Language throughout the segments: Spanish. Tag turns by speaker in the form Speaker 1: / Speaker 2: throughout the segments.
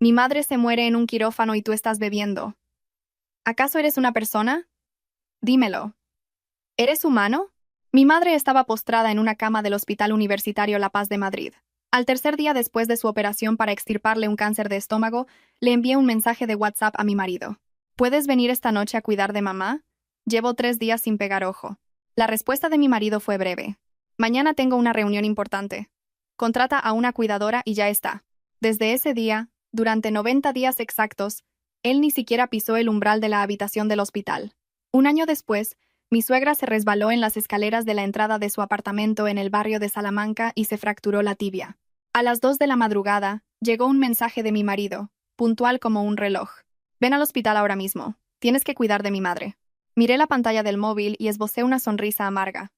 Speaker 1: Mi madre se muere en un quirófano y tú estás bebiendo. ¿Acaso eres una persona? Dímelo. ¿Eres humano? Mi madre estaba postrada en una cama del Hospital Universitario La Paz de Madrid. Al tercer día después de su operación para extirparle un cáncer de estómago, le envié un mensaje de WhatsApp a mi marido. ¿Puedes venir esta noche a cuidar de mamá? Llevo 3 días sin pegar ojo. La respuesta de mi marido fue breve. Mañana tengo una reunión importante. Contrata a una cuidadora y ya está. Desde ese día, durante 90 días exactos, él ni siquiera pisó el umbral de la habitación del hospital. Un año después, mi suegra se resbaló en las escaleras de la entrada de su apartamento en el barrio de Salamanca y se fracturó la tibia. A las 2 de la madrugada, llegó un mensaje de mi marido, puntual como un reloj. Ven al hospital ahora mismo. Tienes que cuidar de mi madre. Miré la pantalla del móvil y esbocé una sonrisa amarga.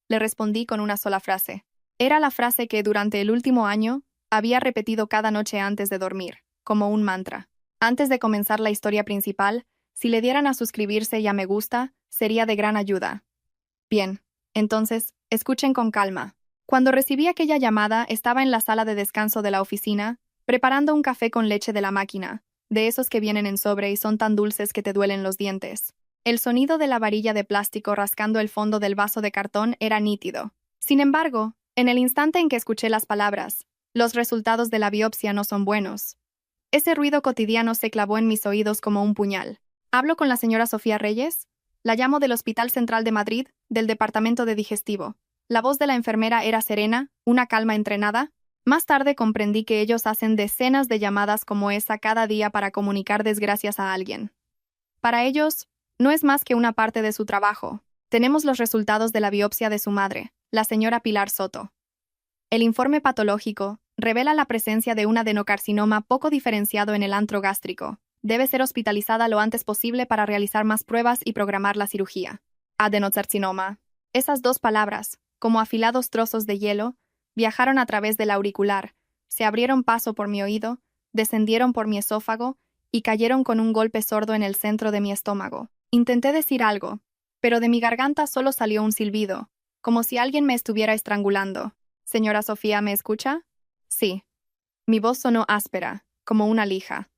Speaker 1: Le respondí con una sola frase. Era la frase que durante el último año había repetido cada noche antes de dormir, como un mantra. Antes de comenzar la historia principal, si le dieran a suscribirse y a me gusta, sería de gran ayuda. Bien, entonces, escuchen con calma. Cuando recibí aquella llamada, estaba en la sala de descanso de la oficina, preparando un café con leche de la máquina, de esos que vienen en sobre y son tan dulces que te duelen los dientes. El sonido de la varilla de plástico rascando el fondo del vaso de cartón era nítido. Sin embargo, en el instante en que escuché las palabras, los resultados de la biopsia no son buenos. Ese ruido cotidiano se clavó en mis oídos como un puñal. ¿Hablo con la señora Sofía Reyes? La llamo del Hospital Central de Madrid, del Departamento de Digestivo. La voz de la enfermera era serena, una calma entrenada. Más tarde comprendí que ellos hacen decenas de llamadas como esa cada día para comunicar desgracias a alguien. Para ellos, no es más que una parte de su trabajo. Tenemos los resultados de la biopsia de su madre, la señora Pilar Soto. El informe patológico revela la presencia de un adenocarcinoma poco diferenciado en el antro gástrico. Debe ser hospitalizada lo antes posible para realizar más pruebas y programar la cirugía. Adenocarcinoma. Esas dos palabras, como afilados trozos de hielo, viajaron a través del auricular, se abrieron paso por mi oído, descendieron por mi esófago y cayeron con un golpe sordo en el centro de mi estómago. Intenté decir algo, pero de mi garganta solo salió un silbido, como si alguien me estuviera estrangulando. Señora Sofía, ¿me escucha? Sí. Mi voz sonó áspera, como una lija.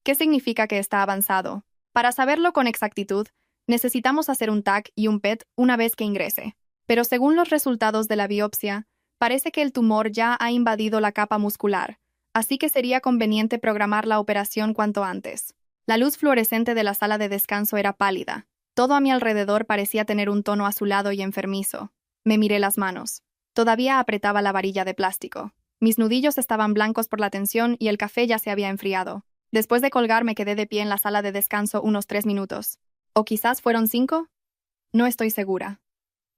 Speaker 1: ¿Qué significa que está avanzado? Para saberlo con exactitud, necesitamos hacer un TAC y un PET una vez que ingrese. Pero según los resultados de la biopsia, parece que el tumor ya ha invadido la capa muscular, así que sería conveniente programar la operación cuanto antes. La luz fluorescente de la sala de descanso era pálida. Todo a mi alrededor parecía tener un tono azulado y enfermizo. Me miré las manos. Todavía apretaba la varilla de plástico. Mis nudillos estaban blancos por la tensión y el café ya se había enfriado. Después de colgar me quedé de pie en la sala de descanso unos 3 minutos. ¿O quizás fueron 5? No estoy segura.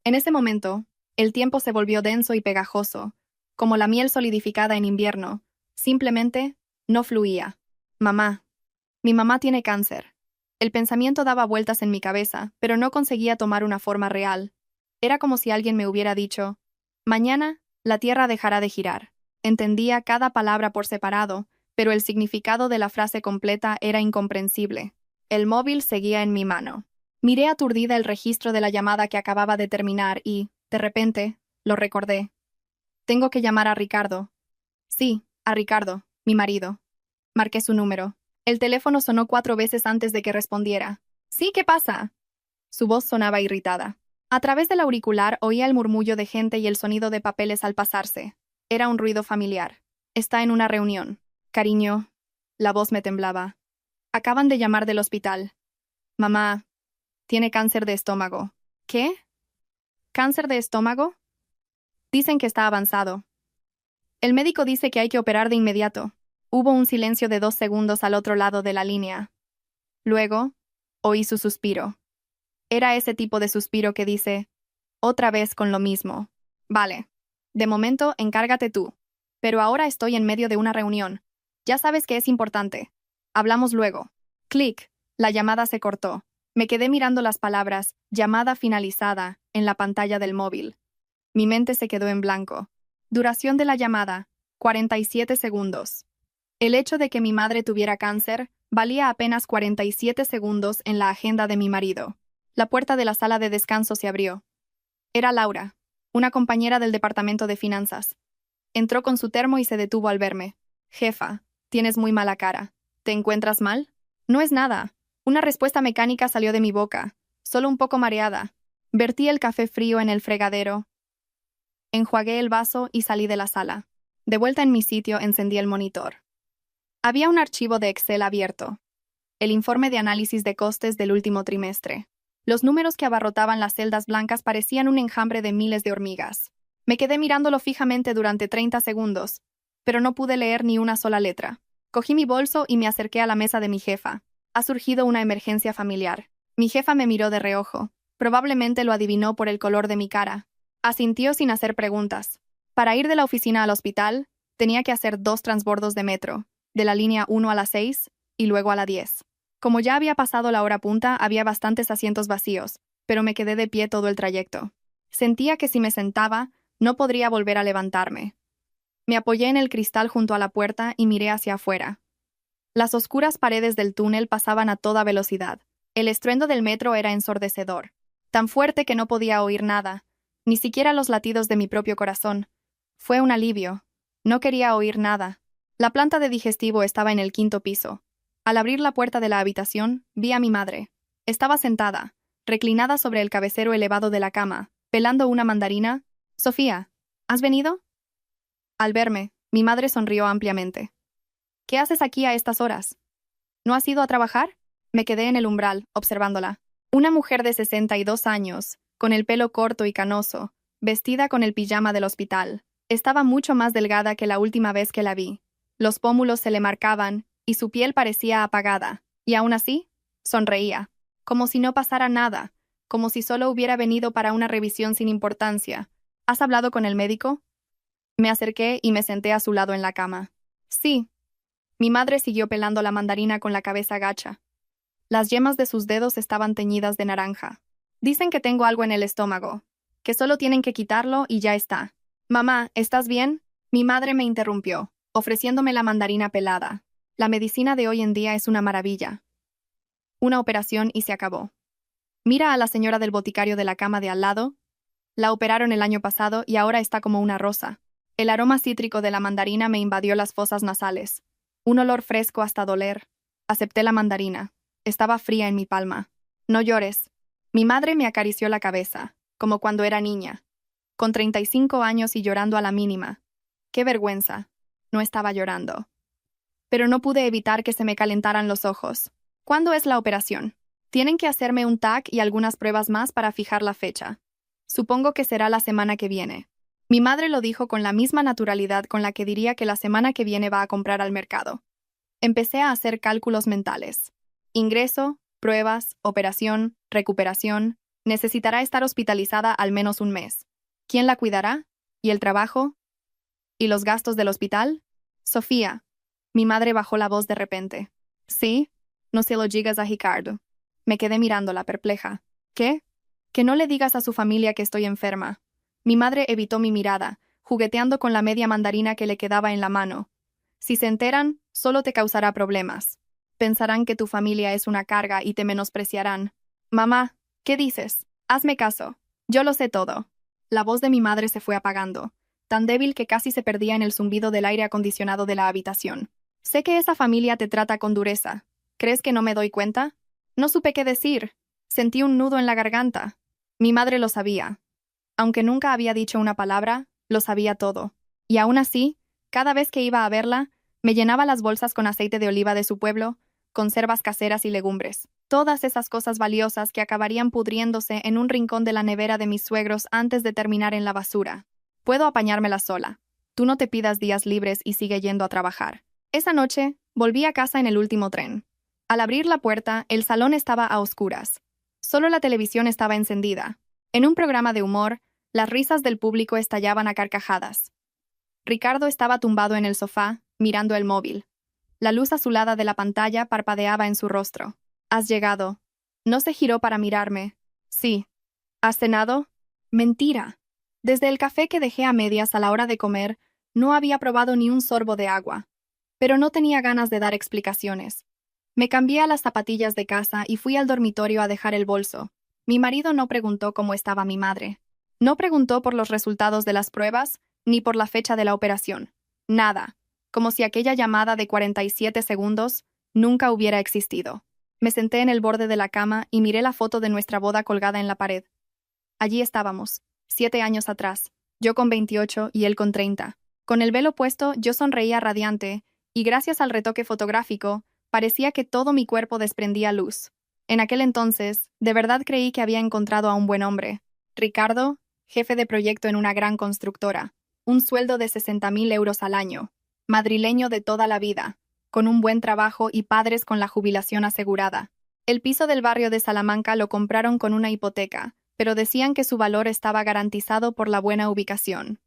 Speaker 1: En ese momento, el tiempo se volvió denso y pegajoso, como la miel solidificada en invierno. Simplemente, no fluía. Mamá. Mi mamá tiene cáncer. El pensamiento daba vueltas en mi cabeza, pero no conseguía tomar una forma real. Era como si alguien me hubiera dicho, mañana, la Tierra dejará de girar. Entendía cada palabra por separado, pero el significado de la frase completa era incomprensible. El móvil seguía en mi mano. Miré aturdida el registro de la llamada que acababa de terminar y, de repente, lo recordé. Tengo que llamar a Ricardo. Sí, a Ricardo, mi marido. Marqué su número. El teléfono sonó 4 veces antes de que respondiera. Sí, ¿qué pasa? Su voz sonaba irritada. A través del auricular oía el murmullo de gente y el sonido de papeles al pasarse. Era un ruido familiar. Está en una reunión. Cariño. La voz me temblaba. Acaban de llamar del hospital. Mamá. Tiene cáncer de estómago. ¿Qué? ¿Cáncer de estómago? Dicen que está avanzado. El médico dice que hay que operar de inmediato. Hubo un silencio de 2 segundos al otro lado de la línea. Luego, oí su suspiro. Era ese tipo de suspiro que dice, otra vez con lo mismo. Vale. De momento, encárgate tú. Pero ahora estoy en medio de una reunión. Ya sabes que es importante. Hablamos luego. Clic. La llamada se cortó. Me quedé mirando las palabras, llamada finalizada, en la pantalla del móvil. Mi mente se quedó en blanco. Duración de la llamada, 47 segundos. El hecho de que mi madre tuviera cáncer valía apenas 47 segundos en la agenda de mi marido. La puerta de la sala de descanso se abrió. Era Laura, una compañera del departamento de finanzas. Entró con su termo y se detuvo al verme. Jefa, Tienes muy mala cara. ¿Te encuentras mal? No es nada. Una respuesta mecánica salió de mi boca, solo un poco mareada. Vertí el café frío en el fregadero, enjuagué el vaso y salí de la sala. De vuelta en mi sitio, encendí el monitor. Había un archivo de Excel abierto. El informe de análisis de costes del último trimestre. Los números que abarrotaban las celdas blancas parecían un enjambre de miles de hormigas. Me quedé mirándolo fijamente durante 30 segundos, pero no pude leer ni una sola letra. Cogí mi bolso y me acerqué a la mesa de mi jefa. Ha surgido una emergencia familiar. Mi jefa me miró de reojo. Probablemente lo adivinó por el color de mi cara. Asintió sin hacer preguntas. Para ir de la oficina al hospital, tenía que hacer 2 transbordos de metro, de la línea 1 a la 6 y luego a la 10. Como ya había pasado la hora punta, había bastantes asientos vacíos, pero me quedé de pie todo el trayecto. Sentía que si me sentaba, no podría volver a levantarme. Me apoyé en el cristal junto a la puerta y miré hacia afuera. Las oscuras paredes del túnel pasaban a toda velocidad. El estruendo del metro era ensordecedor, tan fuerte que no podía oír nada, ni siquiera los latidos de mi propio corazón. Fue un alivio. No quería oír nada. La planta de digestivo estaba en el 5.º piso. Al abrir la puerta de la habitación, vi a mi madre. Estaba sentada, reclinada sobre el cabecero elevado de la cama, pelando una mandarina. «Sofía, ¿has venido?» Al verme, mi madre sonrió ampliamente. «¿Qué haces aquí a estas horas? ¿No has ido a trabajar?» Me quedé en el umbral, observándola. Una mujer de 62 años, con el pelo corto y canoso, vestida con el pijama del hospital. Estaba mucho más delgada que la última vez que la vi. Los pómulos se le marcaban, y su piel parecía apagada. Y aún así, sonreía. Como si no pasara nada, como si solo hubiera venido para una revisión sin importancia. ¿Has hablado con el médico? Me acerqué y me senté a su lado en la cama. Sí. Mi madre siguió pelando la mandarina con la cabeza gacha. Las yemas de sus dedos estaban teñidas de naranja. Dicen que tengo algo en el estómago, que solo tienen que quitarlo y ya está. «Mamá, ¿estás bien?» Mi madre me interrumpió, ofreciéndome la mandarina pelada. La medicina de hoy en día es una maravilla. Una operación y se acabó. Mira a la señora del boticario de la cama de al lado. La operaron el año pasado y ahora está como una rosa. El aroma cítrico de la mandarina me invadió las fosas nasales. Un olor fresco hasta doler. Acepté la mandarina. Estaba fría en mi palma. «No llores». Mi madre me acarició la cabeza, como cuando era niña. Con 35 años y llorando a la mínima. ¡Qué vergüenza! No estaba llorando. Pero no pude evitar que se me calentaran los ojos. ¿Cuándo es la operación? Tienen que hacerme un TAC y algunas pruebas más para fijar la fecha. Supongo que será la semana que viene. Mi madre lo dijo con la misma naturalidad con la que diría que la semana que viene va a comprar al mercado. Empecé a hacer cálculos mentales. Ingreso, pruebas, operación, recuperación. Necesitará estar hospitalizada al menos un mes. ¿Quién la cuidará? ¿Y el trabajo? ¿Y los gastos del hospital? Sofía. Mi madre bajó la voz de repente. ¿Sí? No se lo digas a Ricardo. Me quedé mirándola perpleja. ¿Qué? Que no le digas a su familia que estoy enferma. Mi madre evitó mi mirada, jugueteando con la media mandarina que le quedaba en la mano. Si se enteran, solo te causará problemas. Pensarán que tu familia es una carga y te menospreciarán. Mamá, ¿qué dices? Hazme caso. Yo lo sé todo. La voz de mi madre se fue apagando, tan débil que casi se perdía en el zumbido del aire acondicionado de la habitación. Sé que esa familia te trata con dureza. ¿Crees que no me doy cuenta? No supe qué decir. Sentí un nudo en la garganta. Mi madre lo sabía. Aunque nunca había dicho una palabra, lo sabía todo. Y aún así, cada vez que iba a verla, me llenaba las bolsas con aceite de oliva de su pueblo, conservas caseras y legumbres. Todas esas cosas valiosas que acabarían pudriéndose en un rincón de la nevera de mis suegros antes de terminar en la basura. Puedo apañármela sola. Tú no te pidas días libres y sigue yendo a trabajar. Esa noche, volví a casa en el último tren. Al abrir la puerta, el salón estaba a oscuras. Solo la televisión estaba encendida. En un programa de humor, las risas del público estallaban a carcajadas. Ricardo estaba tumbado en el sofá, mirando el móvil. La luz azulada de la pantalla parpadeaba en su rostro. «¿Has llegado?» No se giró para mirarme. «Sí». «¿Has cenado?» «Mentira». Desde el café que dejé a medias a la hora de comer, no había probado ni un sorbo de agua. Pero no tenía ganas de dar explicaciones. Me cambié a las zapatillas de casa y fui al dormitorio a dejar el bolso. Mi marido no preguntó cómo estaba mi madre. No preguntó por los resultados de las pruebas, ni por la fecha de la operación. Nada. como si aquella llamada de 47 segundos nunca hubiera existido. Me senté en el borde de la cama y miré la foto de nuestra boda colgada en la pared. Allí estábamos, 7 años atrás, yo con 28 y él con 30. Con el velo puesto, yo sonreía radiante, y gracias al retoque fotográfico, parecía que todo mi cuerpo desprendía luz. En aquel entonces, de verdad creí que había encontrado a un buen hombre. Ricardo, jefe de proyecto en una gran constructora, un sueldo de 60.000 euros al año, madrileño de toda la vida, con un buen trabajo y padres con la jubilación asegurada. El piso del barrio de Salamanca lo compraron con una hipoteca, pero decían que su valor estaba garantizado por la buena ubicación.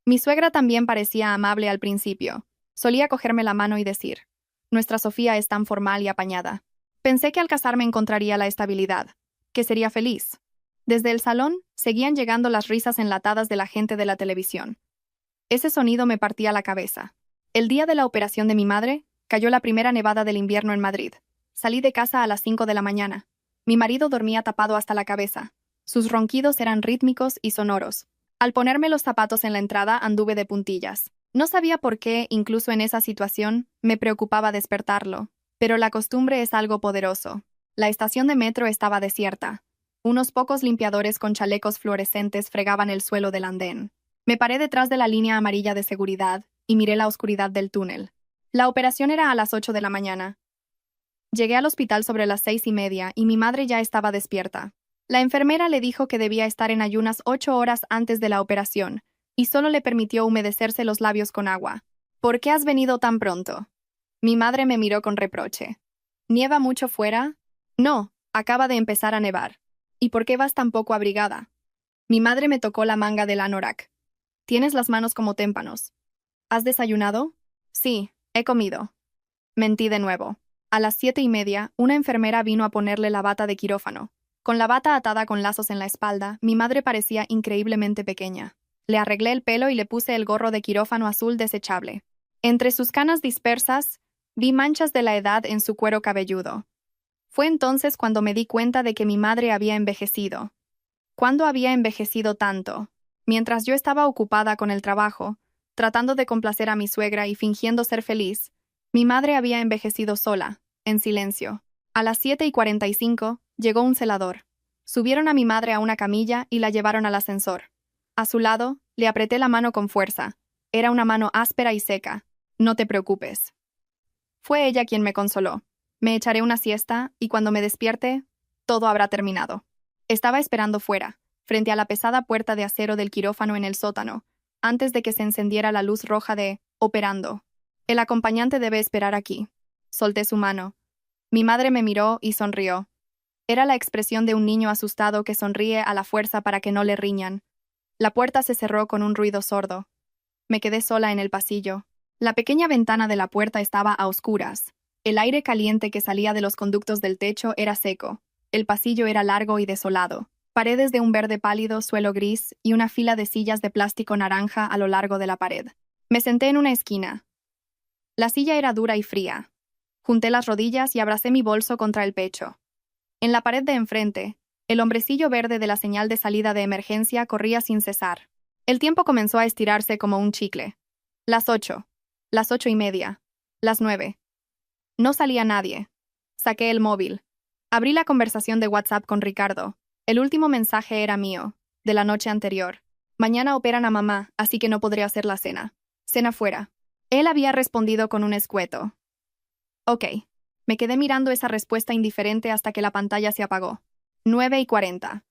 Speaker 1: Mi suegra también parecía amable al principio. Solía cogerme la mano y decir: «Nuestra Sofía es tan formal y apañada». Pensé que al casarme encontraría la estabilidad, que sería feliz. Desde el salón seguían llegando las risas enlatadas de la gente de la televisión. Ese sonido me partía la cabeza. El día de la operación de mi madre, cayó la primera nevada del invierno en Madrid. Salí de casa a las 5 de la mañana. Mi marido dormía tapado hasta la cabeza. Sus ronquidos eran rítmicos y sonoros. Al ponerme los zapatos en la entrada anduve de puntillas. No sabía por qué, incluso en esa situación, me preocupaba despertarlo. Pero la costumbre es algo poderoso. La estación de metro estaba desierta. Unos pocos limpiadores con chalecos fluorescentes fregaban el suelo del andén. Me paré detrás de la línea amarilla de seguridad y miré la oscuridad del túnel. La operación era a las 8 de la mañana. Llegué al hospital sobre las 6:30 y mi madre ya estaba despierta. La enfermera le dijo que debía estar en ayunas 8 horas antes de la operación y solo le permitió humedecerse los labios con agua. «¿Por qué has venido tan pronto?». Mi madre me miró con reproche. «¿Nieva mucho fuera?». «No, acaba de empezar a nevar». «¿Y por qué vas tan poco abrigada?». Mi madre me tocó la manga del anorak. «Tienes las manos como témpanos». «¿Has desayunado?». «Sí, he comido». Mentí de nuevo. A las 7:30, una enfermera vino a ponerle la bata de quirófano. Con la bata atada con lazos en la espalda, mi madre parecía increíblemente pequeña. Le arreglé el pelo y le puse el gorro de quirófano azul desechable. Entre sus canas dispersas, vi manchas de la edad en su cuero cabelludo. Fue entonces cuando me di cuenta de que mi madre había envejecido. ¿Cuándo había envejecido tanto? Mientras yo estaba ocupada con el trabajo, tratando de complacer a mi suegra y fingiendo ser feliz, mi madre había envejecido sola, en silencio. A las 7:45 llegó un celador. Subieron a mi madre a una camilla y la llevaron al ascensor. A su lado, le apreté la mano con fuerza. Era una mano áspera y seca. «No te preocupes». Fue ella quien me consoló. Me echaré una siesta y cuando me despierte, todo habrá terminado. Estaba esperando fuera, frente a la pesada puerta de acero del quirófano en el sótano, antes de que se encendiera la luz roja de «operando». «El acompañante debe esperar aquí». Solté su mano. Mi madre me miró y sonrió. Era la expresión de un niño asustado que sonríe a la fuerza para que no le riñan. La puerta se cerró con un ruido sordo. Me quedé sola en el pasillo. La pequeña ventana de la puerta estaba a oscuras. El aire caliente que salía de los conductos del techo era seco. El pasillo era largo y desolado. Paredes de un verde pálido, suelo gris y una fila de sillas de plástico naranja a lo largo de la pared. Me senté en una esquina. La silla era dura y fría. Junté las rodillas y abracé mi bolso contra el pecho. En la pared de enfrente, el hombrecillo verde de la señal de salida de emergencia corría sin cesar. El tiempo comenzó a estirarse como un chicle. Las 8. Las 8:30. Las 9. No salía nadie. Saqué el móvil. Abrí la conversación de WhatsApp con Ricardo. El último mensaje era mío, de la noche anterior. «Mañana operan a mamá, así que no podré hacer la cena. Cena fuera». Él había respondido con un escueto. «Ok». Me quedé mirando esa respuesta indiferente hasta que la pantalla se apagó. 9:40.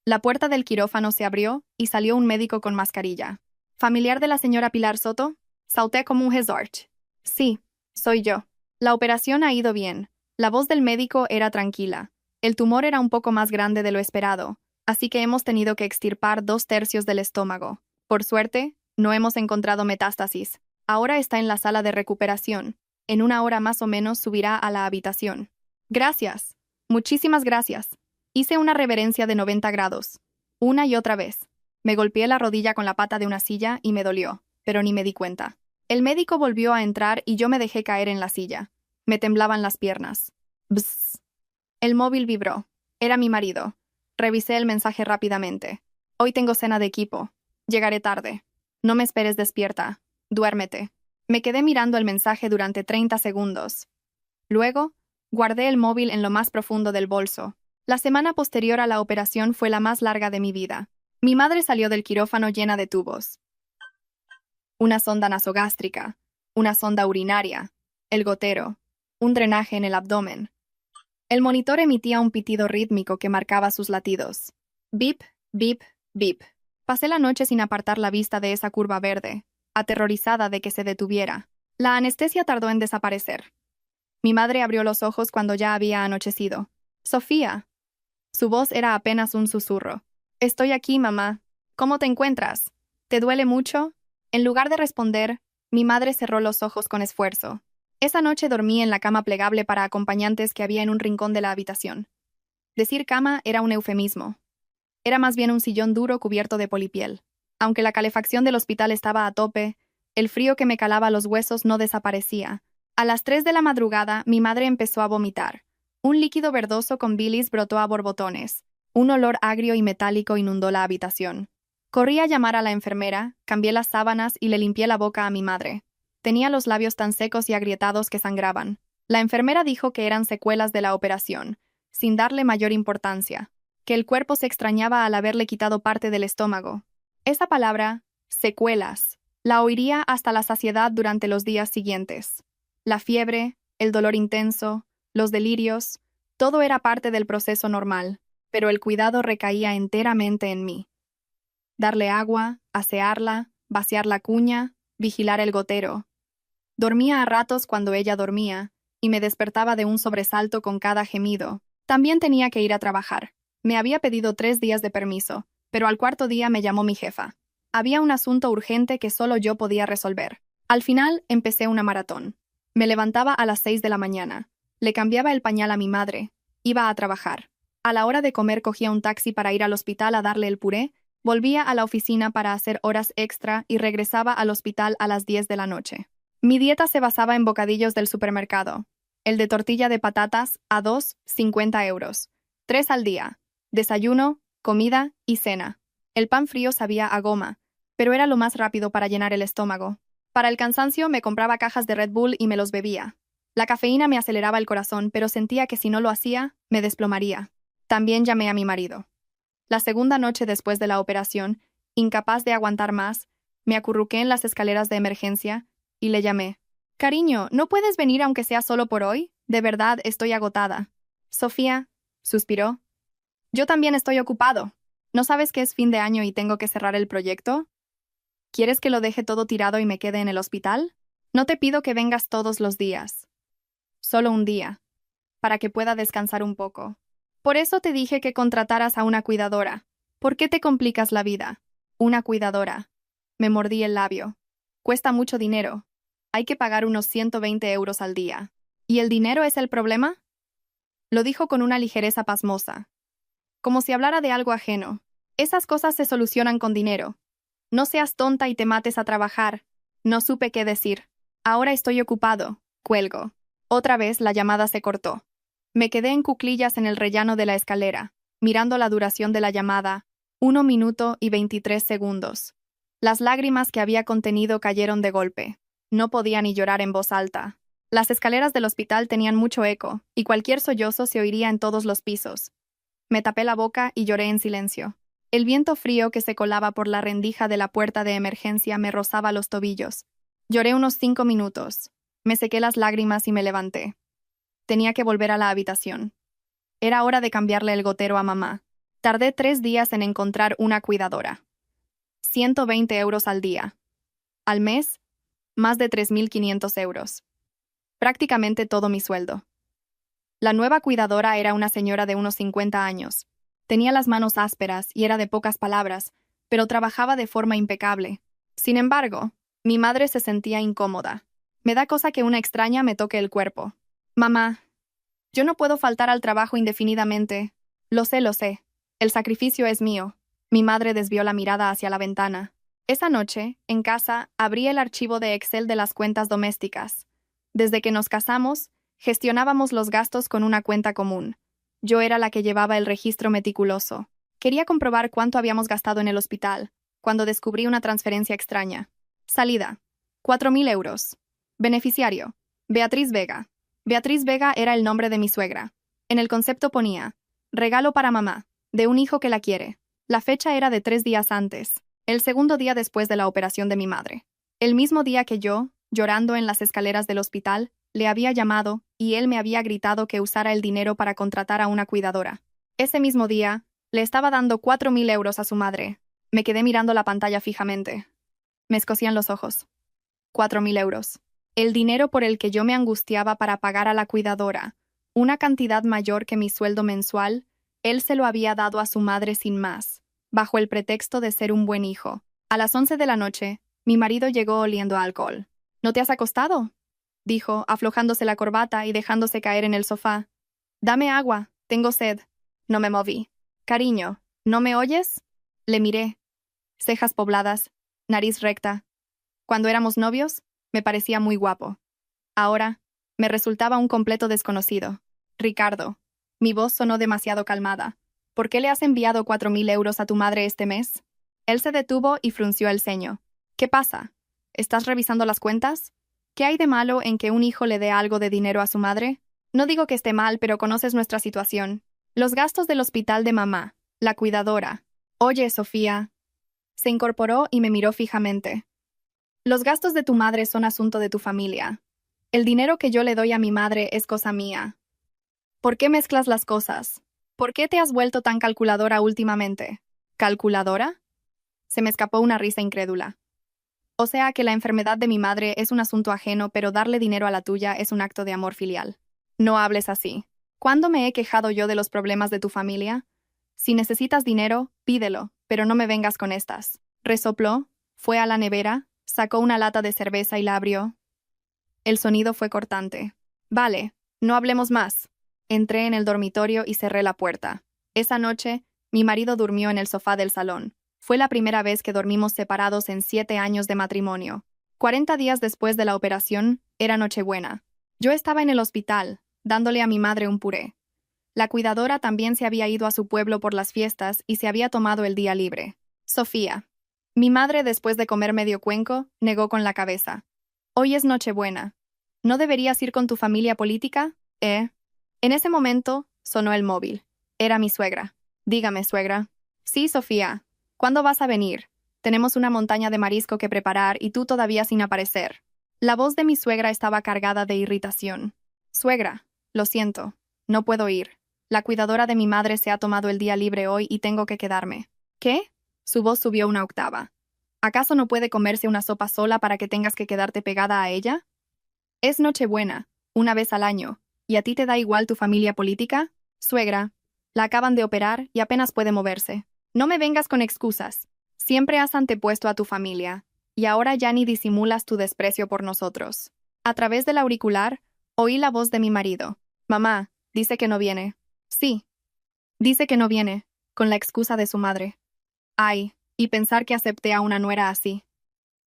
Speaker 1: La puerta del quirófano se abrió y salió un médico con mascarilla. «¿Familiar de la señora Pilar Soto?». Salté como un hesarch. «Sí, soy yo». La operación ha ido bien. La voz del médico era tranquila. El tumor era un poco más grande de lo esperado, así que hemos tenido que extirpar 2/3 del estómago. Por suerte, no hemos encontrado metástasis. Ahora está en la sala de recuperación. En una hora más o menos subirá a la habitación. «Gracias. Muchísimas gracias». Hice una reverencia de 90 grados. Una y otra vez. Me golpeé la rodilla con la pata de una silla y me dolió, pero ni me di cuenta. El médico volvió a entrar y yo me dejé caer en la silla. Me temblaban las piernas. Bzz. El móvil vibró. Era mi marido. Revisé el mensaje rápidamente. «Hoy tengo cena de equipo. Llegaré tarde. No me esperes despierta. Duérmete». Me quedé mirando el mensaje durante 30 segundos. Luego, guardé el móvil en lo más profundo del bolso. La semana posterior a la operación fue la más larga de mi vida. Mi madre salió del quirófano llena de tubos. Una sonda nasogástrica, una sonda urinaria, el gotero, un drenaje en el abdomen. El monitor emitía un pitido rítmico que marcaba sus latidos. Bip, bip, bip. Pasé la noche sin apartar la vista de esa curva verde, aterrorizada de que se detuviera. La anestesia tardó en desaparecer. Mi madre abrió los ojos cuando ya había anochecido. Sofía. Su voz era apenas un susurro. Estoy aquí, mamá. ¿Cómo te encuentras? ¿Te duele mucho? En lugar de responder, mi madre cerró los ojos con esfuerzo. Esa noche dormí en la cama plegable para acompañantes que había en un rincón de la habitación. Decir cama era un eufemismo. Era más bien un sillón duro cubierto de polipiel. Aunque la calefacción del hospital estaba a tope, el frío que me calaba los huesos no desaparecía. A las 3 de la madrugada, mi madre empezó a vomitar. Un líquido verdoso con bilis brotó a borbotones. Un olor agrio y metálico inundó la habitación. Corrí a llamar a la enfermera, cambié las sábanas y le limpié la boca a mi madre. Tenía los labios tan secos y agrietados que sangraban. La enfermera dijo que eran secuelas de la operación, sin darle mayor importancia, que el cuerpo se extrañaba al haberle quitado parte del estómago. Esa palabra, secuelas, la oiría hasta la saciedad durante los días siguientes. La fiebre, el dolor intenso, los delirios, todo era parte del proceso normal, pero el cuidado recaía enteramente en mí. Darle agua, asearla, vaciar la cuña, vigilar el gotero. Dormía a ratos cuando ella dormía, y me despertaba de un sobresalto con cada gemido. También tenía que ir a trabajar. Me había pedido 3 días de permiso, pero al cuarto día me llamó mi jefa. Había un asunto urgente que solo yo podía resolver. Al final, empecé una maratón. Me levantaba a las 6 de la mañana. Le cambiaba el pañal a mi madre. Iba a trabajar. A la hora de comer cogía un taxi para ir al hospital a darle el puré, volvía a la oficina para hacer horas extra y regresaba al hospital a las 10 de la noche. Mi dieta se basaba en bocadillos del supermercado. El de tortilla de patatas a 2,50 euros. 3 al día. Desayuno, comida y cena. El pan frío sabía a goma, pero era lo más rápido para llenar el estómago. Para el cansancio me compraba cajas de Red Bull y me los bebía. La cafeína me aceleraba el corazón, pero sentía que si no lo hacía, me desplomaría. También llamé a mi marido. La segunda noche después de la operación, incapaz de aguantar más, me acurruqué en las escaleras de emergencia y le llamé. Cariño, ¿no puedes venir aunque sea solo por hoy? De verdad, estoy agotada. Sofía, suspiró. Yo también estoy ocupado. ¿No sabes que es fin de año y tengo que cerrar el proyecto? ¿Quieres que lo deje todo tirado y me quede en el hospital? No te pido que vengas todos los días. Solo un día, para que pueda descansar un poco. Por eso te dije que contrataras a una cuidadora. ¿Por qué te complicas la vida? Una cuidadora. Me mordí el labio. Cuesta mucho dinero. Hay que pagar unos 120 euros al día. ¿Y el dinero es el problema? Lo dijo con una ligereza pasmosa, como si hablara de algo ajeno. Esas cosas se solucionan con dinero. No seas tonta y te mates a trabajar. No supe qué decir. Ahora estoy ocupado. Cuelgo. Otra vez la llamada se cortó. Me quedé en cuclillas en el rellano de la escalera, mirando la duración de la llamada, 1 minuto y 23 segundos. Las lágrimas que había contenido cayeron de golpe. No podía ni llorar en voz alta. Las escaleras del hospital tenían mucho eco, y cualquier sollozo se oiría en todos los pisos. Me tapé la boca y lloré en silencio. El viento frío que se colaba por la rendija de la puerta de emergencia me rozaba los tobillos. Lloré unos 5 minutos. Me sequé las lágrimas y me levanté. Tenía que volver a la habitación. Era hora de cambiarle el gotero a mamá. Tardé 3 días en encontrar una cuidadora. 120 euros al día. Al mes, más de 3.500 euros. Prácticamente todo mi sueldo. La nueva cuidadora era una señora de unos 50 años. Tenía las manos ásperas y era de pocas palabras, pero trabajaba de forma impecable. Sin embargo, mi madre se sentía incómoda. Me da cosa que una extraña me toque el cuerpo. Mamá, yo no puedo faltar al trabajo indefinidamente. Lo sé, lo sé. El sacrificio es mío. Mi madre desvió la mirada hacia la ventana. Esa noche, en casa, abrí el archivo de Excel de las cuentas domésticas. Desde que nos casamos, gestionábamos los gastos con una cuenta común. Yo era la que llevaba el registro meticuloso. Quería comprobar cuánto habíamos gastado en el hospital, cuando descubrí una transferencia extraña. Salida. 4.000 euros. Beneficiario: Beatriz Vega. Beatriz Vega era el nombre de mi suegra. En el concepto ponía: regalo para mamá, de un hijo que la quiere. La fecha era de 3 días antes, el segundo día después de la operación de mi madre. El mismo día que yo, llorando en las escaleras del hospital, le había llamado y él me había gritado que usara el dinero para contratar a una cuidadora. Ese mismo día, le estaba dando 4.000 euros a su madre. Me quedé mirando la pantalla fijamente. Me escocían los ojos. 4.000 euros. El dinero por el que yo me angustiaba para pagar a la cuidadora, una cantidad mayor que mi sueldo mensual, él se lo había dado a su madre sin más, bajo el pretexto de ser un buen hijo. A las 11 de la noche, mi marido llegó oliendo a alcohol. ¿No te has acostado?, dijo, aflojándose la corbata y dejándose caer en el sofá. Dame agua, tengo sed. No me moví. Cariño, ¿no me oyes? Le miré. Cejas pobladas, nariz recta. Cuando éramos novios, me parecía muy guapo. Ahora, me resultaba un completo desconocido. Ricardo. Mi voz sonó demasiado calmada. ¿Por qué le has enviado 4.000 euros a tu madre este mes? Él se detuvo y frunció el ceño. ¿Qué pasa? ¿Estás revisando las cuentas? ¿Qué hay de malo en que un hijo le dé algo de dinero a su madre? No digo que esté mal, pero conoces nuestra situación. Los gastos del hospital de mamá, la cuidadora. Oye, Sofía. Se incorporó y me miró fijamente. Los gastos de tu madre son asunto de tu familia. El dinero que yo le doy a mi madre es cosa mía. ¿Por qué mezclas las cosas? ¿Por qué te has vuelto tan calculadora últimamente? ¿Calculadora? Se me escapó una risa incrédula. O sea que la enfermedad de mi madre es un asunto ajeno, pero darle dinero a la tuya es un acto de amor filial. No hables así. ¿Cuándo me he quejado yo de los problemas de tu familia? Si necesitas dinero, pídelo, pero no me vengas con estas. Resopló, fue a la nevera, sacó una lata de cerveza y la abrió. El sonido fue cortante. Vale, no hablemos más. Entré en el dormitorio y cerré la puerta. Esa noche, mi marido durmió en el sofá del salón. Fue la primera vez que dormimos separados en 7 años de matrimonio. 40 días después de la operación, era Nochebuena. Yo estaba en el hospital, dándole a mi madre un puré. La cuidadora también se había ido a su pueblo por las fiestas y se había tomado el día libre. Sofía. Mi madre, después de comer medio cuenco, negó con la cabeza. Hoy es Nochebuena. ¿No deberías ir con tu familia política? En ese momento, sonó el móvil. Era mi suegra. Dígame, suegra. Sí, Sofía. ¿Cuándo vas a venir? Tenemos una montaña de marisco que preparar y tú todavía sin aparecer. La voz de mi suegra estaba cargada de irritación. Suegra, lo siento. No puedo ir. La cuidadora de mi madre se ha tomado el día libre hoy y tengo que quedarme. ¿Qué? Su voz subió una octava. ¿Acaso no puede comerse una sopa sola para que tengas que quedarte pegada a ella? Es Nochebuena, una vez al año, ¿y a ti te da igual tu familia política? Suegra, la acaban de operar y apenas puede moverse. No me vengas con excusas. Siempre has antepuesto a tu familia, y ahora ya ni disimulas tu desprecio por nosotros. A través del auricular, oí la voz de mi marido. Mamá, dice que no viene. Sí. Dice que no viene, con la excusa de su madre. Ay, y pensar que acepté a una nuera así.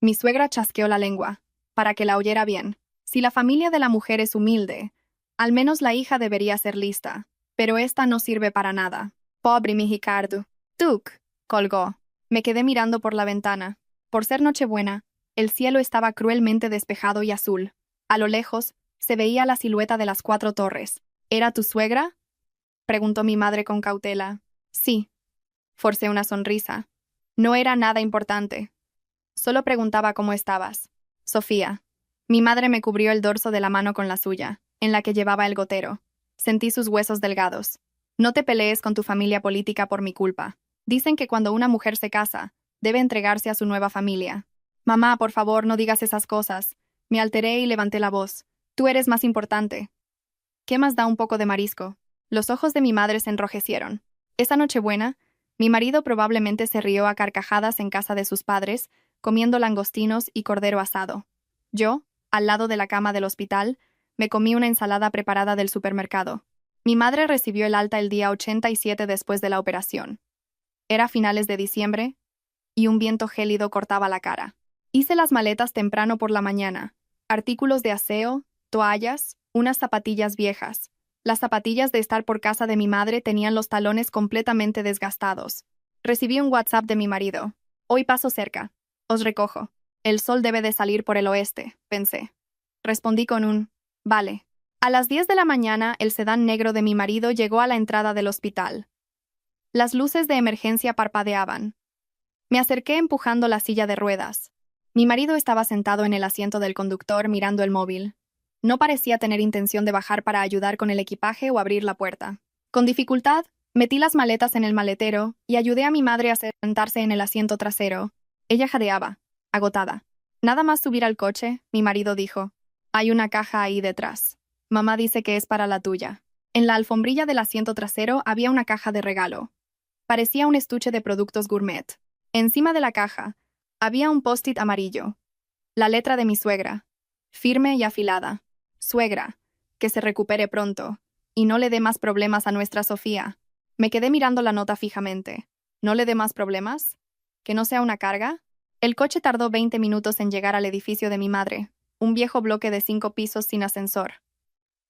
Speaker 1: Mi suegra chasqueó la lengua, para que la oyera bien. Si la familia de la mujer es humilde, al menos la hija debería ser lista, pero esta no sirve para nada. Pobre mi Ricardo. Tuc, colgó. Me quedé mirando por la ventana. Por ser Nochebuena, el cielo estaba cruelmente despejado y azul. A lo lejos, se veía la silueta de las 4 torres. ¿Era tu suegra?, preguntó mi madre con cautela. Sí. Forcé una sonrisa. No era nada importante. Solo preguntaba cómo estabas. Sofía. Mi madre me cubrió el dorso de la mano con la suya, en la que llevaba el gotero. Sentí sus huesos delgados. No te pelees con tu familia política por mi culpa. Dicen que cuando una mujer se casa, debe entregarse a su nueva familia. Mamá, por favor, no digas esas cosas. Me alteré y levanté la voz. Tú eres más importante. ¿Qué más da un poco de marisco? Los ojos de mi madre se enrojecieron. Esa Nochebuena, mi marido probablemente se rió a carcajadas en casa de sus padres, comiendo langostinos y cordero asado. Yo, al lado de la cama del hospital, me comí una ensalada preparada del supermercado. Mi madre recibió el alta el día 87 después de la operación. Era finales de diciembre, y un viento gélido cortaba la cara. Hice las maletas temprano por la mañana. Artículos de aseo, toallas, unas zapatillas viejas. Las zapatillas de estar por casa de mi madre tenían los talones completamente desgastados. Recibí un WhatsApp de mi marido. Hoy paso cerca. Os recojo. El sol debe de salir por el oeste, pensé. Respondí con un vale. A las 10 de la mañana, el sedán negro de mi marido llegó a la entrada del hospital. Las luces de emergencia parpadeaban. Me acerqué empujando la silla de ruedas. Mi marido estaba sentado en el asiento del conductor mirando el móvil. No parecía tener intención de bajar para ayudar con el equipaje o abrir la puerta. Con dificultad, metí las maletas en el maletero y ayudé a mi madre a sentarse en el asiento trasero. Ella jadeaba, agotada. Nada más subir al coche, mi marido dijo. Hay una caja ahí detrás. Mamá dice que es para la tuya. En la alfombrilla del asiento trasero había una caja de regalo. Parecía un estuche de productos gourmet. Encima de la caja había un post-it amarillo. La letra de mi suegra, firme y afilada. Suegra, que se recupere pronto, y no le dé más problemas a nuestra Sofía. Me quedé mirando la nota fijamente. ¿No le dé más problemas? ¿Que no sea una carga? El coche tardó 20 minutos en llegar al edificio de mi madre, un viejo bloque de 5 pisos sin ascensor.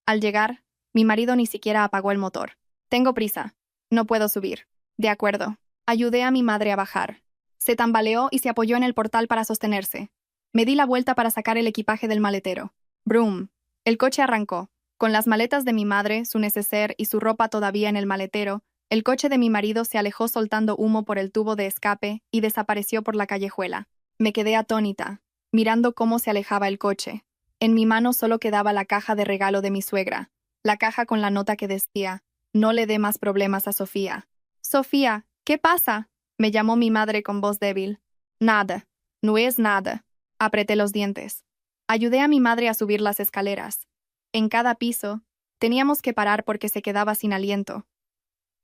Speaker 1: Al llegar, mi marido ni siquiera apagó el motor. Tengo prisa. No puedo subir. De acuerdo. Ayudé a mi madre a bajar. Se tambaleó y se apoyó en el portal para sostenerse. Me di la vuelta para sacar el equipaje del maletero. Brum. El coche arrancó. Con las maletas de mi madre, su neceser y su ropa todavía en el maletero, el coche de mi marido se alejó soltando humo por el tubo de escape y desapareció por la callejuela. Me quedé atónita, mirando cómo se alejaba el coche. En mi mano solo quedaba la caja de regalo de mi suegra, la caja con la nota que decía, no le dé más problemas a Sofía. Sofía, ¿qué pasa? Me llamó mi madre con voz débil. Nada, no es nada. Apreté los dientes. Ayudé a mi madre a subir las escaleras. En cada piso, teníamos que parar porque se quedaba sin aliento.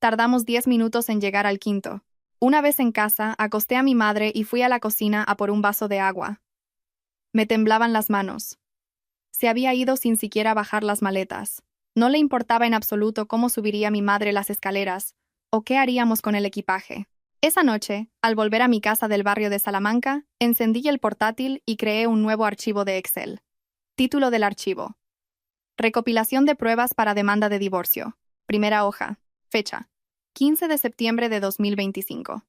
Speaker 1: Tardamos 10 minutos en llegar al quinto. Una vez en casa, acosté a mi madre y fui a la cocina a por un vaso de agua. Me temblaban las manos. Se había ido sin siquiera bajar las maletas. No le importaba en absoluto cómo subiría mi madre las escaleras o qué haríamos con el equipaje. Esa noche, al volver a mi casa del barrio de Salamanca, encendí el portátil y creé un nuevo archivo de Excel. Título del archivo. Recopilación de pruebas para demanda de divorcio. Primera hoja. Fecha. 15 de septiembre de 2025.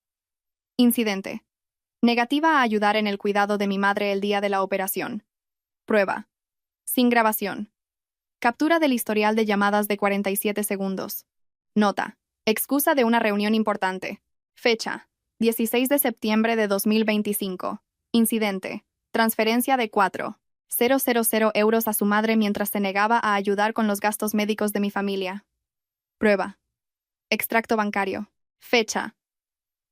Speaker 1: Incidente. Negativa a ayudar en el cuidado de mi madre el día de la operación. Prueba. Sin grabación. Captura del historial de llamadas de 47 segundos. Nota. Excusa de una reunión importante. Fecha. 16 de septiembre de 2025. Incidente. Transferencia de 4.000 euros a su madre mientras se negaba a ayudar con los gastos médicos de mi familia. Prueba. Extracto bancario. Fecha.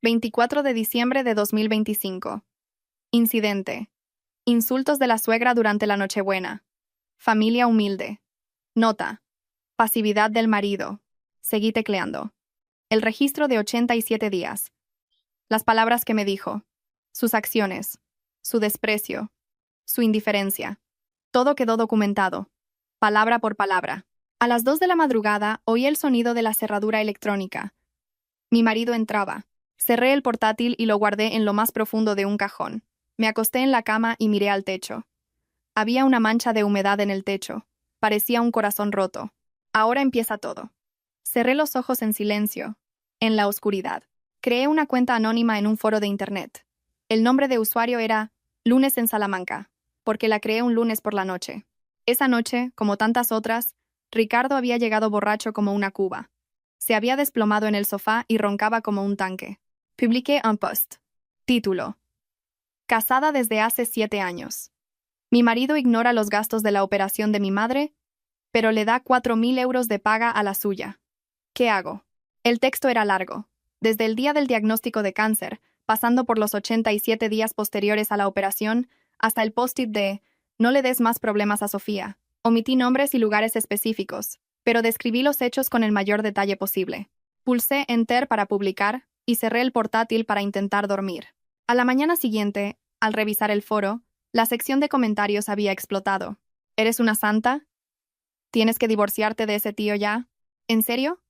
Speaker 1: 24 de diciembre de 2025. Incidente. Insultos de la suegra durante la Nochebuena. Familia humilde. Nota. Pasividad del marido. Seguí tecleando. El registro de 87 días. Las palabras que me dijo. Sus acciones. Su desprecio. Su indiferencia. Todo quedó documentado. Palabra por palabra. A las 2 de la madrugada oí el sonido de la cerradura electrónica. Mi marido entraba. Cerré el portátil y lo guardé en lo más profundo de un cajón. Me acosté en la cama y miré al techo. Había una mancha de humedad en el techo. Parecía un corazón roto. Ahora empieza todo. Cerré los ojos en silencio, en la oscuridad. Creé una cuenta anónima en un foro de internet. El nombre de usuario era Lunes en Salamanca, porque la creé un lunes por la noche. Esa noche, como tantas otras, Ricardo había llegado borracho como una cuba. Se había desplomado en el sofá y roncaba como un tanque. Publiqué un post. Título. Casada desde hace 7 años. Mi marido ignora los gastos de la operación de mi madre, pero le da 4.000 euros de paga a la suya. ¿Qué hago? El texto era largo. Desde el día del diagnóstico de cáncer, pasando por los 87 días posteriores a la operación, hasta el post-it de «No le des más problemas a Sofía». Omití nombres y lugares específicos, pero describí los hechos con el mayor detalle posible. Pulsé Enter para publicar y cerré el portátil para intentar dormir. A la mañana siguiente, al revisar el foro, la sección de comentarios había explotado. ¿Eres una santa? ¿Tienes que divorciarte de ese tío ya? ¿En serio?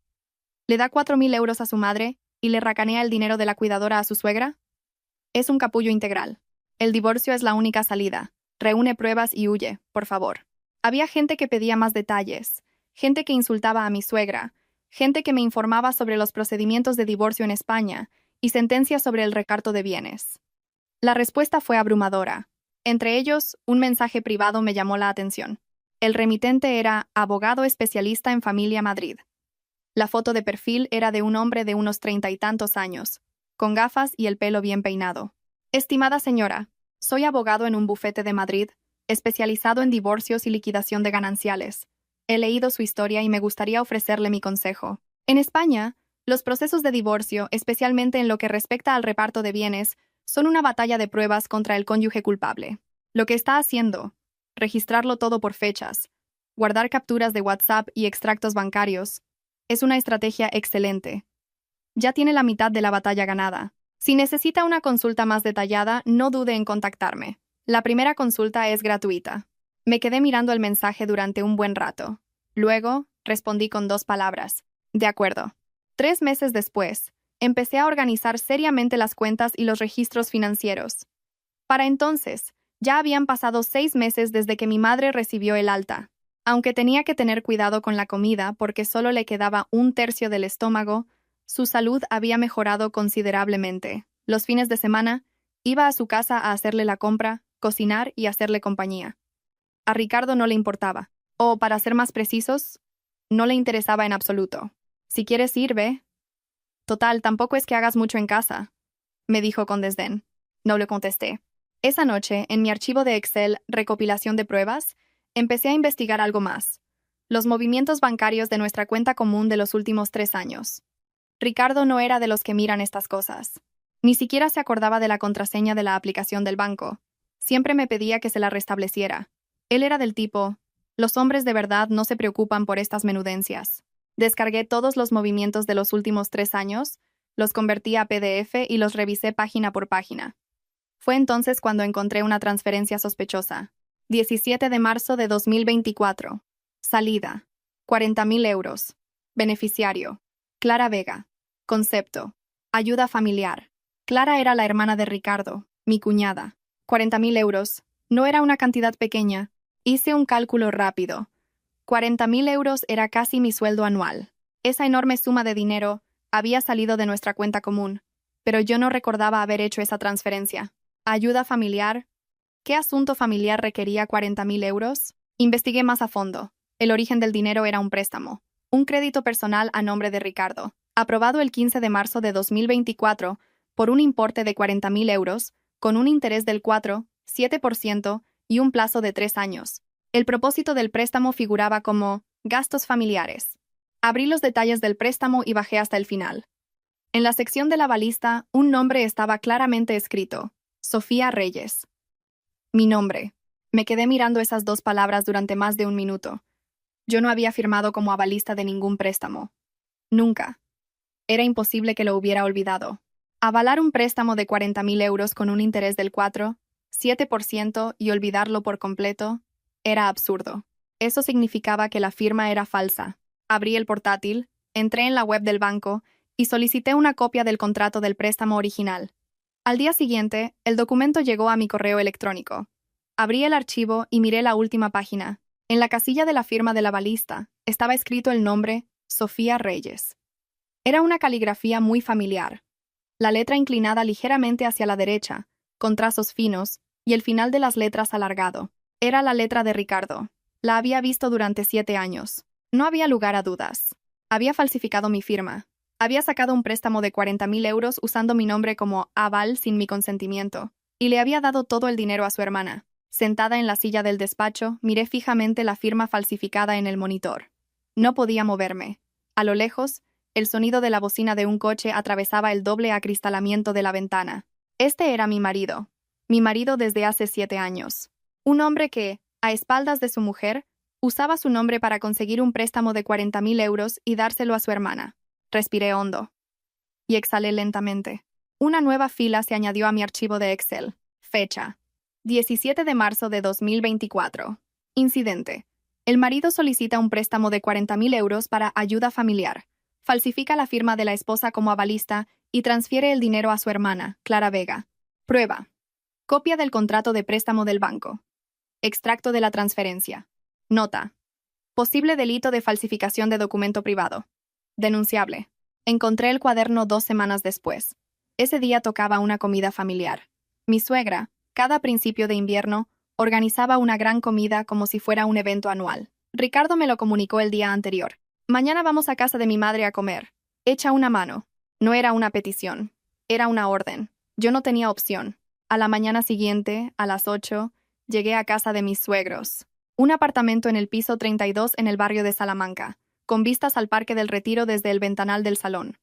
Speaker 1: ¿Le da 4.000 euros a su madre y le racanea el dinero de la cuidadora a su suegra? Es un capullo integral. El divorcio es la única salida. Reúne pruebas y huye, por favor. Había gente que pedía más detalles, gente que insultaba a mi suegra, gente que me informaba sobre los procedimientos de divorcio en España y sentencias sobre el reparto de bienes. La respuesta fue abrumadora. Entre ellos, un mensaje privado me llamó la atención. El remitente era abogado especialista en familia Madrid. La foto de perfil era de un hombre de unos 30 y tantos años, con gafas y el pelo bien peinado. Estimada señora, soy abogado en un bufete de Madrid, especializado en divorcios y liquidación de gananciales. He leído su historia y me gustaría ofrecerle mi consejo. En España, los procesos de divorcio, especialmente en lo que respecta al reparto de bienes, son una batalla de pruebas contra el cónyuge culpable. Lo que está haciendo, registrarlo todo por fechas, guardar capturas de WhatsApp y extractos bancarios, es una estrategia excelente. Ya tiene la mitad de la batalla ganada. Si necesita una consulta más detallada, no dude en contactarme. La primera consulta es gratuita. Me quedé mirando el mensaje durante un buen rato. Luego, respondí con 2 palabras. De acuerdo. 3 meses después, empecé a organizar seriamente las cuentas y los registros financieros. Para entonces, ya habían pasado 6 meses desde que mi madre recibió el alta. Aunque tenía que tener cuidado con la comida porque solo le quedaba 1/3 del estómago, su salud había mejorado considerablemente. Los fines de semana, iba a su casa a hacerle la compra, cocinar y hacerle compañía. A Ricardo no le importaba. O, para ser más precisos, no le interesaba en absoluto. Si quieres ir, ve. Total, tampoco es que hagas mucho en casa, me dijo con desdén. No le contesté. Esa noche, en mi archivo de Excel, recopilación de pruebas, empecé a investigar algo más. Los movimientos bancarios de nuestra cuenta común de los últimos 3 años. Ricardo no era de los que miran estas cosas. Ni siquiera se acordaba de la contraseña de la aplicación del banco. Siempre me pedía que se la restableciera. Él era del tipo, los hombres de verdad no se preocupan por estas menudencias. Descargué todos los movimientos de los últimos 3 años, los convertí a PDF y los revisé página por página. Fue entonces cuando encontré una transferencia sospechosa. 17 de marzo de 2024. Salida. 40.000 euros. Beneficiario. Clara Vega. Concepto. Ayuda familiar. Clara era la hermana de Ricardo, mi cuñada. 40.000 euros. No era una cantidad pequeña. Hice un cálculo rápido. 40.000 euros era casi mi sueldo anual. Esa enorme suma de dinero había salido de nuestra cuenta común, pero yo no recordaba haber hecho esa transferencia. Ayuda familiar. ¿Qué asunto familiar requería 40.000 euros? Investigué más a fondo. El origen del dinero era un préstamo. Un crédito personal a nombre de Ricardo, aprobado el 15 de marzo de 2024 por un importe de 40.000 euros, con un interés del 4,7% y un plazo de 3 años. El propósito del préstamo figuraba como gastos familiares. Abrí los detalles del préstamo y bajé hasta el final. En la sección de la balista, un nombre estaba claramente escrito: Sofía Reyes. Mi nombre. Me quedé mirando esas 2 palabras durante más de un minuto. Yo no había firmado como avalista de ningún préstamo. Nunca. Era imposible que lo hubiera olvidado. Avalar un préstamo de 40.000 euros con un interés del 4,7% y olvidarlo por completo era absurdo. Eso significaba que la firma era falsa. Abrí el portátil, entré en la web del banco y solicité una copia del contrato del préstamo original. Al día siguiente, el documento llegó a mi correo electrónico. Abrí el archivo y miré la última página. En la casilla de la firma del avalista estaba escrito el nombre Sofía Reyes. Era una caligrafía muy familiar. La letra inclinada ligeramente hacia la derecha, con trazos finos, y el final de las letras alargado. Era la letra de Ricardo. La había visto durante 7 años. No había lugar a dudas. Había falsificado mi firma. Había sacado un préstamo de 40.000 euros usando mi nombre como aval sin mi consentimiento, y le había dado todo el dinero a su hermana. Sentada en la silla del despacho, miré fijamente la firma falsificada en el monitor. No podía moverme. A lo lejos, el sonido de la bocina de un coche atravesaba el doble acristalamiento de la ventana. Este era mi marido desde hace 7 años. Un hombre que, a espaldas de su mujer, usaba su nombre para conseguir un préstamo de 40.000 euros y dárselo a su hermana. Respiré hondo. Y exhalé lentamente. Una nueva fila se añadió a mi archivo de Excel. Fecha: 17 de marzo de 2024. Incidente: el marido solicita un préstamo de 40.000 euros para ayuda familiar. Falsifica la firma de la esposa como avalista y transfiere el dinero a su hermana, Clara Vega. Prueba: copia del contrato de préstamo del banco. Extracto de la transferencia. Nota: posible delito de falsificación de documento privado. Denunciable. Encontré el cuaderno 2 semanas después. Ese día tocaba una comida familiar. Mi suegra, Cada principio de invierno, organizaba una gran comida como si fuera un evento anual. Ricardo me lo comunicó el día anterior. Mañana vamos a casa de mi madre a comer. Echa una mano. No era una petición. Era una orden. Yo no tenía opción. A la mañana siguiente, a las 8, llegué a casa de mis suegros. Un apartamento en el piso 32 en el barrio de Salamanca, con vistas al Parque del Retiro desde el ventanal del salón.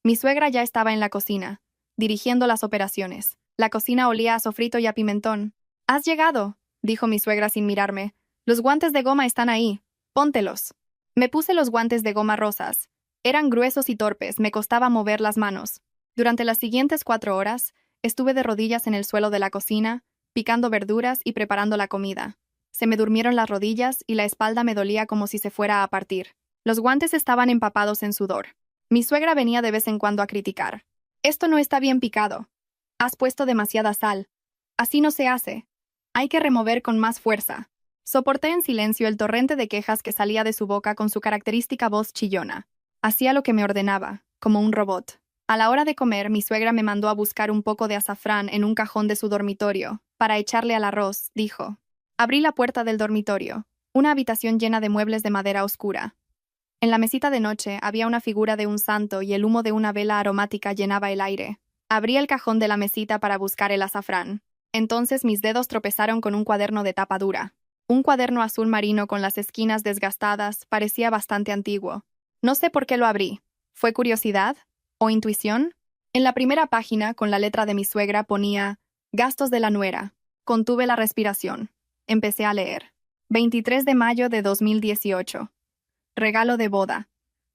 Speaker 1: Mi suegra ya estaba en la cocina, dirigiendo las operaciones. La cocina olía a sofrito y a pimentón. «¿Has llegado?», dijo mi suegra sin mirarme. «Los guantes de goma están ahí. Póntelos». Me puse los guantes de goma rosas. Eran gruesos y torpes, me costaba mover las manos. Durante las siguientes 4 horas, estuve de rodillas en el suelo de la cocina, picando verduras y preparando la comida. Se me durmieron las rodillas y la espalda me dolía como si se fuera a partir. Los guantes estaban empapados en sudor. Mi suegra venía de vez en cuando a criticar. «Esto no está bien picado. Has puesto demasiada sal. Así no se hace. Hay que remover con más fuerza». Soporté en silencio el torrente de quejas que salía de su boca con su característica voz chillona. Hacía lo que me ordenaba, como un robot. A la hora de comer, mi suegra me mandó a buscar un poco de azafrán en un cajón de su dormitorio, para echarle al arroz, dijo. Abrí la puerta del dormitorio, una habitación llena de muebles de madera oscura. En la mesita de noche había una figura de un santo y el humo de una vela aromática llenaba el aire. Abrí el cajón de la mesita para buscar el azafrán. Entonces mis dedos tropezaron con un cuaderno de tapa dura. Un cuaderno azul marino con las esquinas desgastadas parecía bastante antiguo. No sé por qué lo abrí. ¿Fue curiosidad? ¿O intuición? En la primera página, con la letra de mi suegra, ponía «Gastos de la nuera». Contuve la respiración. Empecé a leer. 23 de mayo de 2018. Regalo de boda.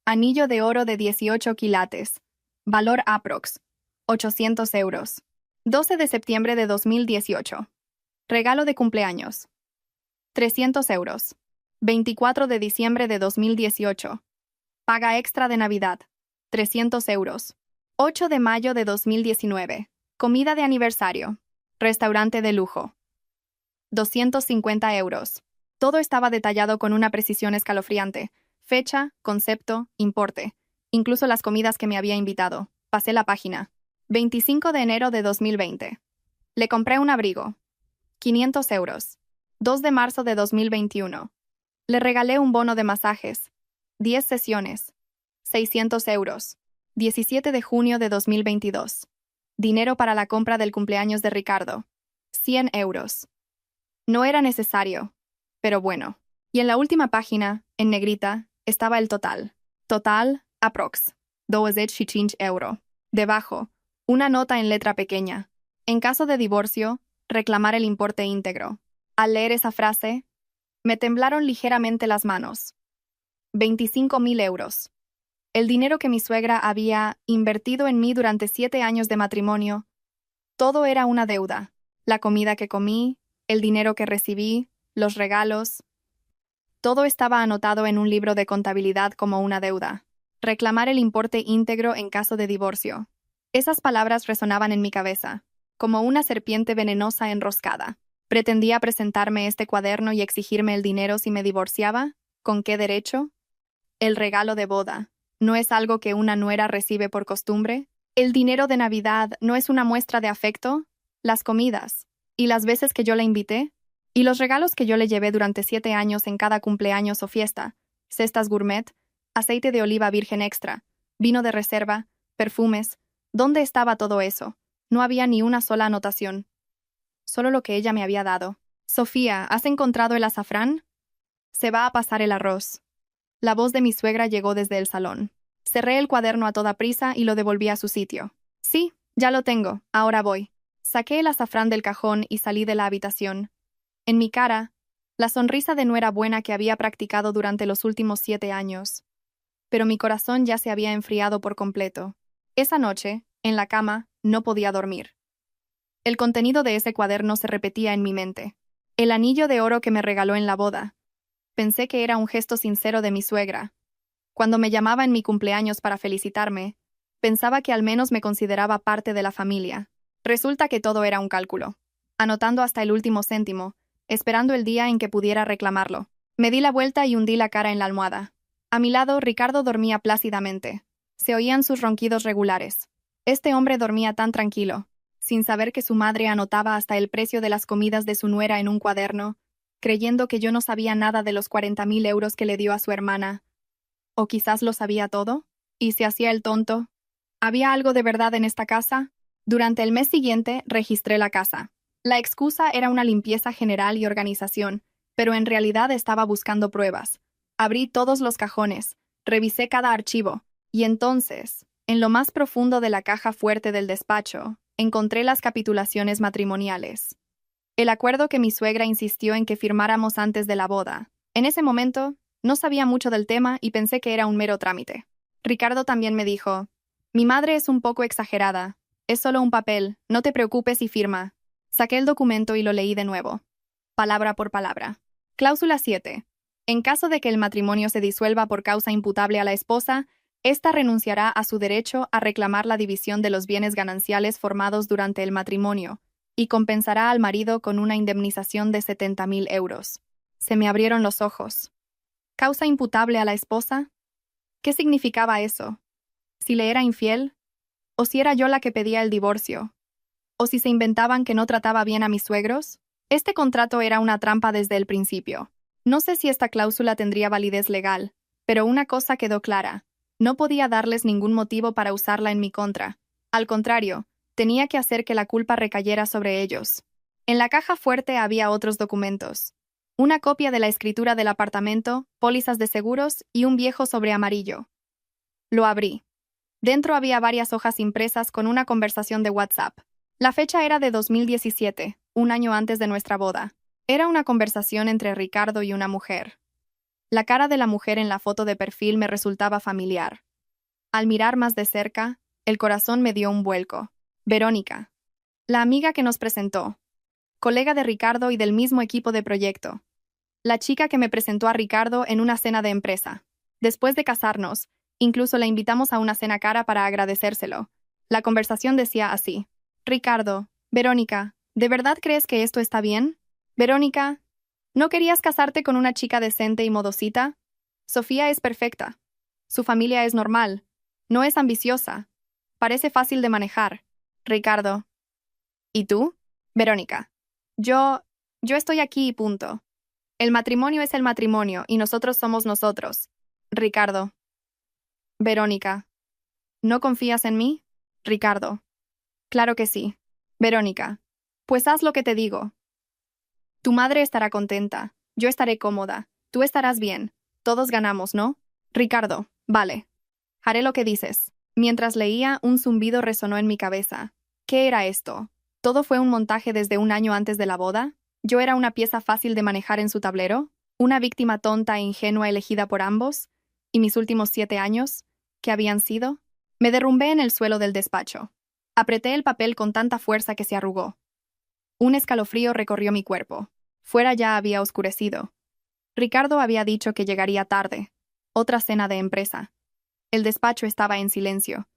Speaker 1: Anillo de oro de 18 quilates. Valor aprox. 800 euros. 12 de septiembre de 2018. Regalo de cumpleaños. 300 euros. 24 de diciembre de 2018. Paga extra de Navidad. 300 euros. 8 de mayo de 2019. Comida de aniversario. Restaurante de lujo. 250 euros. Todo estaba detallado con una precisión escalofriante. Fecha, concepto, importe. Incluso las comidas que me había invitado. Pasé la página. 25 de enero de 2020. Le compré un abrigo. 500 euros. 2 de marzo de 2021. Le regalé un bono de masajes. 10 sesiones. 600 euros. 17 de junio de 2022. Dinero para la compra del cumpleaños de Ricardo. 100 euros. No era necesario, pero bueno. Y en la última página, en negrita, estaba el total. Total, aprox. 25 euro. Debajo, una nota en letra pequeña. En caso de divorcio, reclamar el importe íntegro. Al leer esa frase, me temblaron ligeramente las manos. 25.000 euros. El dinero que mi suegra había invertido en mí durante 7 años de matrimonio. Todo era una deuda. La comida que comí, el dinero que recibí, los regalos. Todo estaba anotado en un libro de contabilidad como una deuda. Reclamar el importe íntegro en caso de divorcio. Esas palabras resonaban en mi cabeza, como una serpiente venenosa enroscada. ¿Pretendía presentarme este cuaderno y exigirme el dinero si me divorciaba? ¿Con qué derecho? El regalo de boda. ¿No es algo que una nuera recibe por costumbre? ¿El dinero de Navidad no es una muestra de afecto? Las comidas. ¿Y las veces que yo la invité? ¿Y los regalos que yo le llevé durante 7 años en cada cumpleaños o fiesta? Cestas gourmet, aceite de oliva virgen extra, vino de reserva, perfumes. ¿Dónde estaba todo eso? No había ni una sola anotación. Solo lo que ella me había dado. «Sofía, ¿has encontrado el azafrán? Se va a pasar el arroz». La voz de mi suegra llegó desde el salón. Cerré el cuaderno a toda prisa y lo devolví a su sitio. «Sí, ya lo tengo, ahora voy». Saqué el azafrán del cajón y salí de la habitación. En mi cara, la sonrisa de nuera buena que había practicado durante los últimos 7 años. Pero mi corazón ya se había enfriado por completo. Esa noche, en la cama, no podía dormir. El contenido de ese cuaderno se repetía en mi mente. El anillo de oro que me regaló en la boda. Pensé que era un gesto sincero de mi suegra. Cuando me llamaba en mi cumpleaños para felicitarme, pensaba que al menos me consideraba parte de la familia. Resulta que todo era un cálculo. Anotando hasta el último céntimo, esperando el día en que pudiera reclamarlo. Me di la vuelta y hundí la cara en la almohada. A mi lado, Ricardo dormía plácidamente. Se oían sus ronquidos regulares. Este hombre dormía tan tranquilo. sin saber que su madre anotaba hasta el precio de las comidas de su nuera en un cuaderno, creyendo que yo no sabía nada de los 40.000 euros que le dio a su hermana. ¿O quizás lo sabía todo? ¿Y se hacía el tonto? ¿Había algo de verdad en esta casa? Durante el mes siguiente registré la casa. La excusa era una limpieza general y organización, pero en realidad estaba buscando pruebas. Abrí todos los cajones, revisé cada archivo, y entonces, en lo más profundo de la caja fuerte del despacho, encontré las capitulaciones matrimoniales. El acuerdo que mi suegra insistió en que firmáramos antes de la boda. En ese momento, no sabía mucho del tema y pensé que era un mero trámite. Ricardo también me dijo: «Mi madre es un poco exagerada. Es solo un papel, no te preocupes y firma». Saqué el documento y lo leí de nuevo, palabra por palabra. Cláusula 7. En caso de que el matrimonio se disuelva por causa imputable a la esposa, ésta renunciará a su derecho a reclamar la división de los bienes gananciales formados durante el matrimonio y compensará al marido con una indemnización de 70.000 euros. Se me abrieron los ojos. ¿Causa imputable a la esposa? ¿Qué significaba eso? ¿Si le era infiel? ¿O si era yo la que pedía el divorcio? ¿O si se inventaban que no trataba bien a mis suegros? Este contrato era una trampa desde el principio. No sé si esta cláusula tendría validez legal, pero una cosa quedó clara: no podía darles ningún motivo para usarla en mi contra. Al contrario, tenía que hacer que la culpa recayera sobre ellos. En la caja fuerte había otros documentos: una copia de la escritura del apartamento, pólizas de seguros y un viejo sobre amarillo. Lo abrí. Dentro había varias hojas impresas con una conversación de WhatsApp. La fecha era de 2017, un año antes de nuestra boda. Era una conversación entre Ricardo y una mujer. La cara de la mujer en la foto de perfil me resultaba familiar. Al mirar más de cerca, el corazón me dio un vuelco. Verónica, la amiga que nos presentó, colega de Ricardo y del mismo equipo de proyecto. La chica que me presentó a Ricardo en una cena de empresa. Después de casarnos, incluso la invitamos a una cena cara para agradecérselo. La conversación decía así: Ricardo, Verónica, ¿de verdad crees que esto está bien? Verónica, ¿no querías casarte con una chica decente y modosita? Sofía es perfecta. Su familia es normal. No es ambiciosa. Parece fácil de manejar. Ricardo. ¿Y tú? Verónica. Yo estoy aquí y punto. El matrimonio es el matrimonio y nosotros somos nosotros. Ricardo. Verónica. ¿No confías en mí? Ricardo. Claro que sí. Verónica. Pues haz lo que te digo. Tu madre estará contenta. Yo estaré cómoda. Tú estarás bien. Todos ganamos, ¿no? Ricardo. Vale. Haré lo que dices. Mientras leía, un zumbido resonó en mi cabeza. ¿Qué era esto? ¿Todo fue un montaje desde un año antes de la boda? ¿Yo era una pieza fácil de manejar en su tablero? ¿Una víctima tonta e ingenua elegida por ambos? ¿Y mis últimos 7 años? ¿Qué habían sido? Me derrumbé en el suelo del despacho. Apreté el papel con tanta fuerza que se arrugó. Un escalofrío recorrió mi cuerpo. Fuera ya había oscurecido. Ricardo había dicho que llegaría tarde. Otra cena de empresa. El despacho estaba en silencio.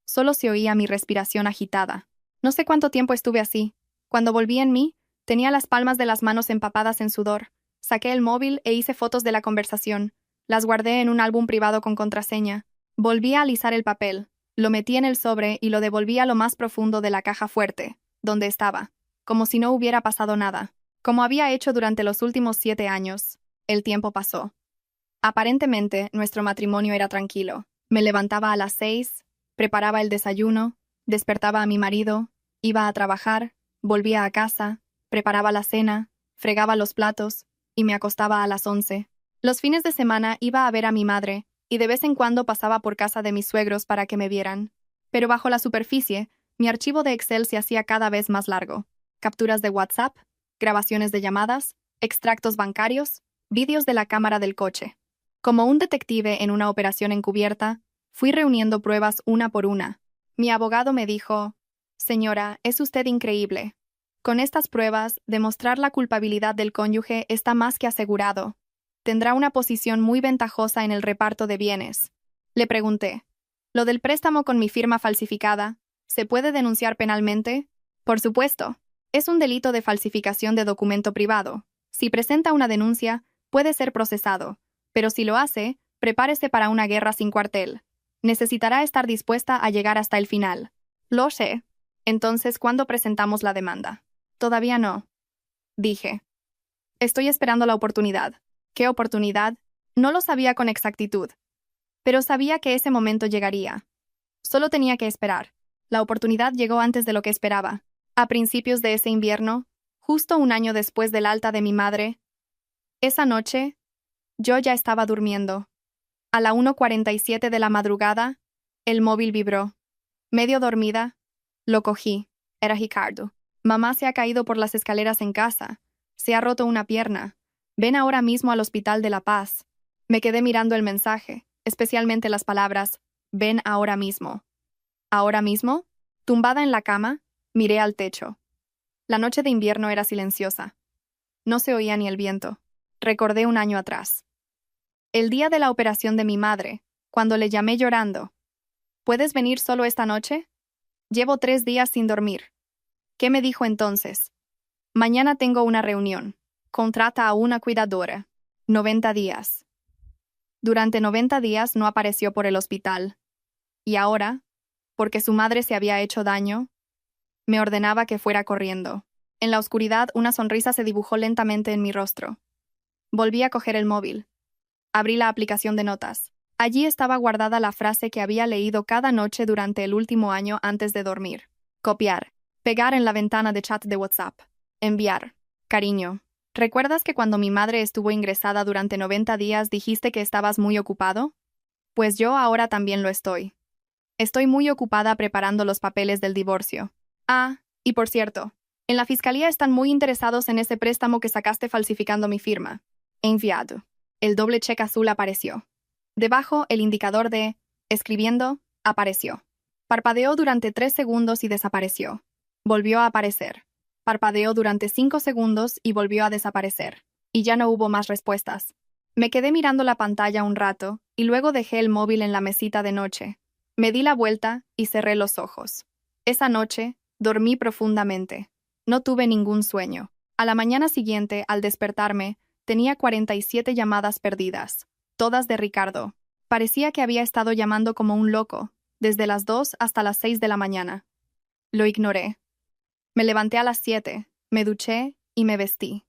Speaker 1: Solo se oía mi respiración agitada. No sé cuánto tiempo estuve así. Cuando volví en mí, tenía las palmas de las manos empapadas en sudor. Saqué el móvil e hice fotos de la conversación. Las guardé en un álbum privado con contraseña. Volví a alisar el papel. Lo metí en el sobre y lo devolví a lo más profundo de la caja fuerte, donde estaba, como si no hubiera pasado nada. Como había hecho durante los últimos 7 años. El tiempo pasó. Aparentemente, nuestro matrimonio era tranquilo. Me levantaba a las 6, preparaba el desayuno, despertaba a mi marido, iba a trabajar, volvía a casa, preparaba la cena, fregaba los platos y me acostaba a las 11. Los fines de semana iba a ver a mi madre y de vez en cuando pasaba por casa de mis suegros para que me vieran. Pero bajo la superficie, mi archivo de Excel se hacía cada vez más largo. Capturas de WhatsApp, grabaciones de llamadas, extractos bancarios, vídeos de la cámara del coche. Como un detective en una operación encubierta, fui reuniendo pruebas una por una. Mi abogado me dijo: «Señora, es usted increíble. Con estas pruebas, demostrar la culpabilidad del cónyuge está más que asegurado. Tendrá una posición muy ventajosa en el reparto de bienes». Le pregunté: «¿Lo del préstamo con mi firma falsificada, se puede denunciar penalmente?» «Por supuesto. Es un delito de falsificación de documento privado. Si presenta una denuncia, puede ser procesado. Pero si lo hace, prepárese para una guerra sin cuartel. Necesitará estar dispuesta a llegar hasta el final». «Lo sé». Entonces, ¿cuándo presentamos la demanda? Todavía no, dije. Estoy esperando la oportunidad. ¿Qué oportunidad? No lo sabía con exactitud, pero sabía que ese momento llegaría. Solo tenía que esperar. La oportunidad llegó antes de lo que esperaba. A principios de ese invierno, justo un año después del alta de mi madre, esa noche, yo ya estaba durmiendo. A la 1:47 de la madrugada, el móvil vibró. Medio dormida, lo cogí. Era Ricardo. Mamá se ha caído por las escaleras en casa. Se ha roto una pierna. Ven ahora mismo al Hospital de La Paz. Me quedé mirando el mensaje, especialmente las palabras, ven ahora mismo. ¿Ahora mismo? Tumbada en la cama, miré al techo. La noche de invierno era silenciosa. No se oía ni el viento. Recordé un año atrás. El día de la operación de mi madre, cuando le llamé llorando. ¿Puedes venir solo esta noche? Llevo 3 días sin dormir. ¿Qué me dijo entonces? Mañana tengo una reunión. Contrata a una cuidadora. 90 días. Durante 90 días no apareció por el hospital. Y ahora, porque su madre se había hecho daño, me ordenaba que fuera corriendo. En la oscuridad, una sonrisa se dibujó lentamente en mi rostro. Volví a coger el móvil. Abrí la aplicación de notas. Allí estaba guardada la frase que había leído cada noche durante el último año antes de dormir. Copiar. Pegar en la ventana de chat de WhatsApp. Enviar. Cariño. ¿Recuerdas que cuando mi madre estuvo ingresada durante 90 días dijiste que estabas muy ocupado? Pues yo ahora también lo estoy. Estoy muy ocupada preparando los papeles del divorcio. Ah, y por cierto, en la fiscalía están muy interesados en ese préstamo que sacaste falsificando mi firma. Enviado. El doble cheque azul apareció. Debajo, el indicador de escribiendo apareció. Parpadeó durante 3 segundos y desapareció. Volvió a aparecer. Parpadeó durante 5 segundos y volvió a desaparecer. Y ya no hubo más respuestas. Me quedé mirando la pantalla un rato y luego dejé el móvil en la mesita de noche. Me di la vuelta y cerré los ojos. Esa noche, dormí profundamente. No tuve ningún sueño. A la mañana siguiente, al despertarme, tenía 47 llamadas perdidas, todas de Ricardo. Parecía que había estado llamando como un loco, desde las 2 hasta las 6 de la mañana. Lo ignoré. Me levanté a las 7, me duché y me vestí.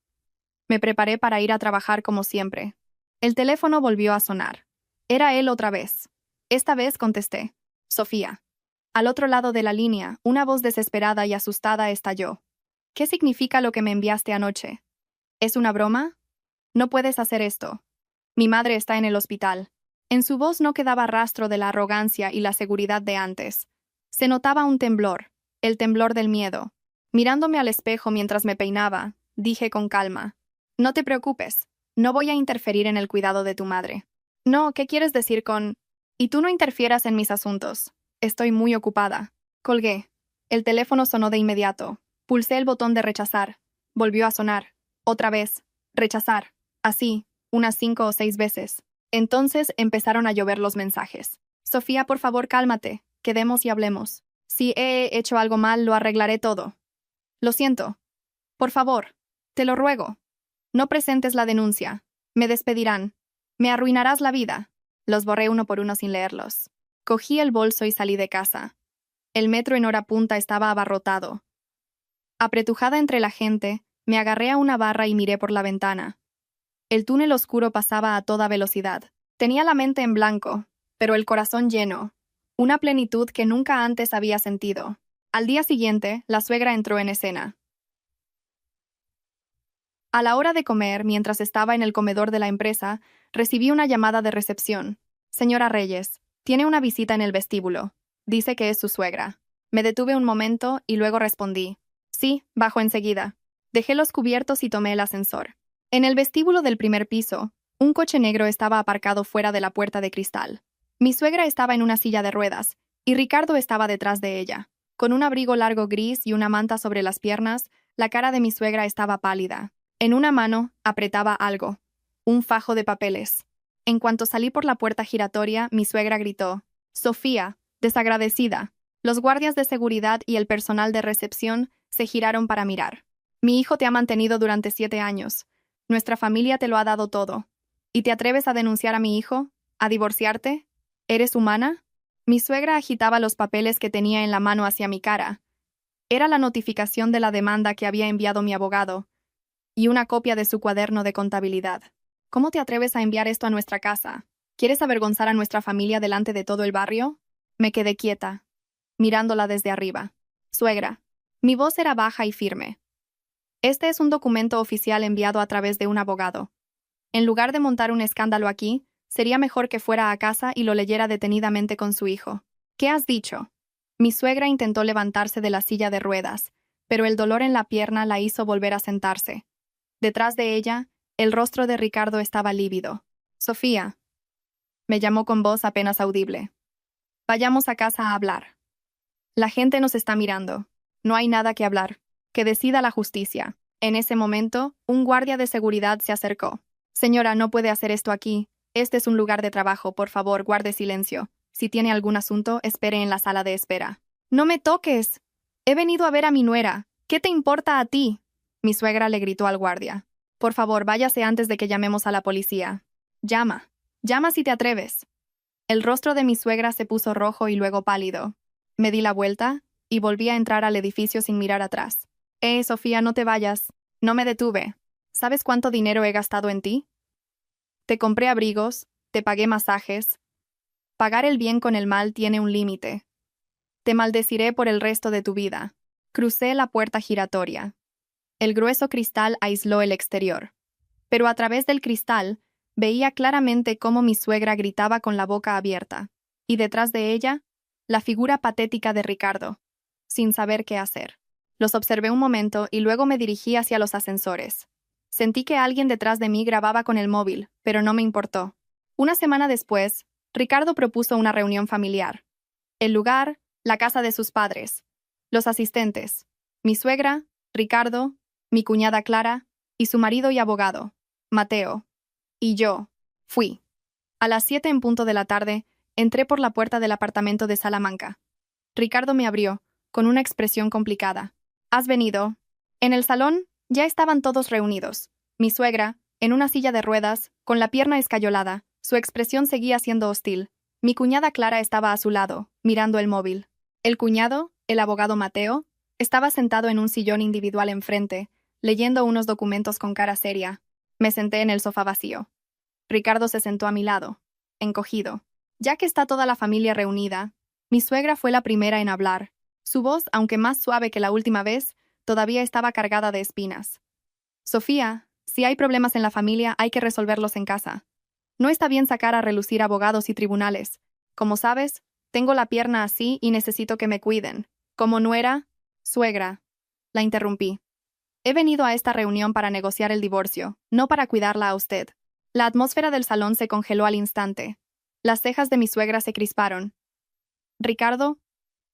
Speaker 1: Me preparé para ir a trabajar como siempre. El teléfono volvió a sonar. Era él otra vez. Esta vez contesté. Sofía. Al otro lado de la línea, una voz desesperada y asustada estalló. ¿Qué significa lo que me enviaste anoche? ¿Es una broma? No puedes hacer esto. Mi madre está en el hospital. En su voz no quedaba rastro de la arrogancia y la seguridad de antes. Se notaba un temblor, el temblor del miedo. Mirándome al espejo mientras me peinaba, dije con calma. No te preocupes, no voy a interferir en el cuidado de tu madre. No, ¿qué quieres decir con... Y tú no interfieras en mis asuntos. Estoy muy ocupada. Colgué. El teléfono sonó de inmediato. Pulsé el botón de rechazar. Volvió a sonar. Otra vez. Rechazar. Así, unas 5 o 6 veces. Entonces empezaron a llover los mensajes. Sofía, por favor, cálmate. Quedemos y hablemos. Si he hecho algo mal, lo arreglaré todo. Lo siento. Por favor. Te lo ruego. No presentes la denuncia. Me despedirán. Me arruinarás la vida. Los borré uno por uno sin leerlos. Cogí el bolso y salí de casa. El metro en hora punta estaba abarrotado. Apretujada entre la gente, me agarré a una barra y miré por la ventana. El túnel oscuro pasaba a toda velocidad. Tenía la mente en blanco, pero el corazón lleno. Una plenitud que nunca antes había sentido. Al día siguiente, la suegra entró en escena. A la hora de comer, mientras estaba en el comedor de la empresa, recibí una llamada de recepción. Señora Reyes, tiene una visita en el vestíbulo. Dice que es su suegra. Me detuve un momento y luego respondí. Sí, bajo enseguida. Dejé los cubiertos y tomé el ascensor. En el vestíbulo del primer piso, un coche negro estaba aparcado fuera de la puerta de cristal. Mi suegra estaba en una silla de ruedas, y Ricardo estaba detrás de ella. Con un abrigo largo gris y una manta sobre las piernas, la cara de mi suegra estaba pálida. En una mano, apretaba algo. Un fajo de papeles. En cuanto salí por la puerta giratoria, mi suegra gritó. Sofía, desagradecida. Los guardias de seguridad y el personal de recepción se giraron para mirar. Mi hijo te ha mantenido durante 7 años. Nuestra familia te lo ha dado todo. ¿Y te atreves a denunciar a mi hijo? ¿A divorciarte? ¿Eres humana? Mi suegra agitaba los papeles que tenía en la mano hacia mi cara. Era la notificación de la demanda que había enviado mi abogado y una copia de su cuaderno de contabilidad. ¿Cómo te atreves a enviar esto a nuestra casa? ¿Quieres avergonzar a nuestra familia delante de todo el barrio? Me quedé quieta, mirándola desde arriba. Suegra. Mi voz era baja y firme. Este es un documento oficial enviado a través de un abogado. En lugar de montar un escándalo aquí, sería mejor que fuera a casa y lo leyera detenidamente con su hijo. ¿Qué has dicho? Mi suegra intentó levantarse de la silla de ruedas, pero el dolor en la pierna la hizo volver a sentarse. Detrás de ella, el rostro de Ricardo estaba lívido. Sofía. Me llamó con voz apenas audible. Vayamos a casa a hablar. La gente nos está mirando. No hay nada que hablar. Que decida la justicia. En ese momento, un guardia de seguridad se acercó. Señora, no puede hacer esto aquí. Este es un lugar de trabajo. Por favor, guarde silencio. Si tiene algún asunto, espere en la sala de espera. ¡No me toques! He venido a ver a mi nuera. ¿Qué te importa a ti? Mi suegra le gritó al guardia. Por favor, váyase antes de que llamemos a la policía. Llama. Llama si te atreves. El rostro de mi suegra se puso rojo y luego pálido. Me di la vuelta y volví a entrar al edificio sin mirar atrás. Sofía, no te vayas. No me detuve. ¿Sabes cuánto dinero he gastado en ti? Te compré abrigos, te pagué masajes. Pagar el bien con el mal tiene un límite. Te maldeciré por el resto de tu vida. Crucé la puerta giratoria. El grueso cristal aisló el exterior. Pero a través del cristal, veía claramente cómo mi suegra gritaba con la boca abierta. Y detrás de ella, la figura patética de Ricardo, sin saber qué hacer. Los observé un momento y luego me dirigí hacia los ascensores. Sentí que alguien detrás de mí grababa con el móvil, pero no me importó. Una semana después, Ricardo propuso una reunión familiar. El lugar, la casa de sus padres. Los asistentes, mi suegra, Ricardo, mi cuñada Clara, y su marido y abogado, Mateo. Y yo, fui. A las 7 en punto de la tarde, entré por la puerta del apartamento de Salamanca. Ricardo me abrió, con una expresión complicada. ¿Has venido? En el salón, ya estaban todos reunidos. Mi suegra, en una silla de ruedas, con la pierna escayolada, su expresión seguía siendo hostil. Mi cuñada Clara estaba a su lado, mirando el móvil. El cuñado, el abogado Mateo, estaba sentado en un sillón individual enfrente, leyendo unos documentos con cara seria. Me senté en el sofá vacío. Ricardo se sentó a mi lado, encogido. Ya que está toda la familia reunida, mi suegra fue la primera en hablar. Su voz, aunque más suave que la última vez, todavía estaba cargada de espinas. Sofía, si hay problemas en la familia, hay que resolverlos en casa. No está bien sacar a relucir abogados y tribunales. Como sabes, tengo la pierna así y necesito que me cuiden. Como nuera, suegra. La interrumpí. He venido a esta reunión para negociar el divorcio, no para cuidarla a usted. La atmósfera del salón se congeló al instante. Las cejas de mi suegra se crisparon. Ricardo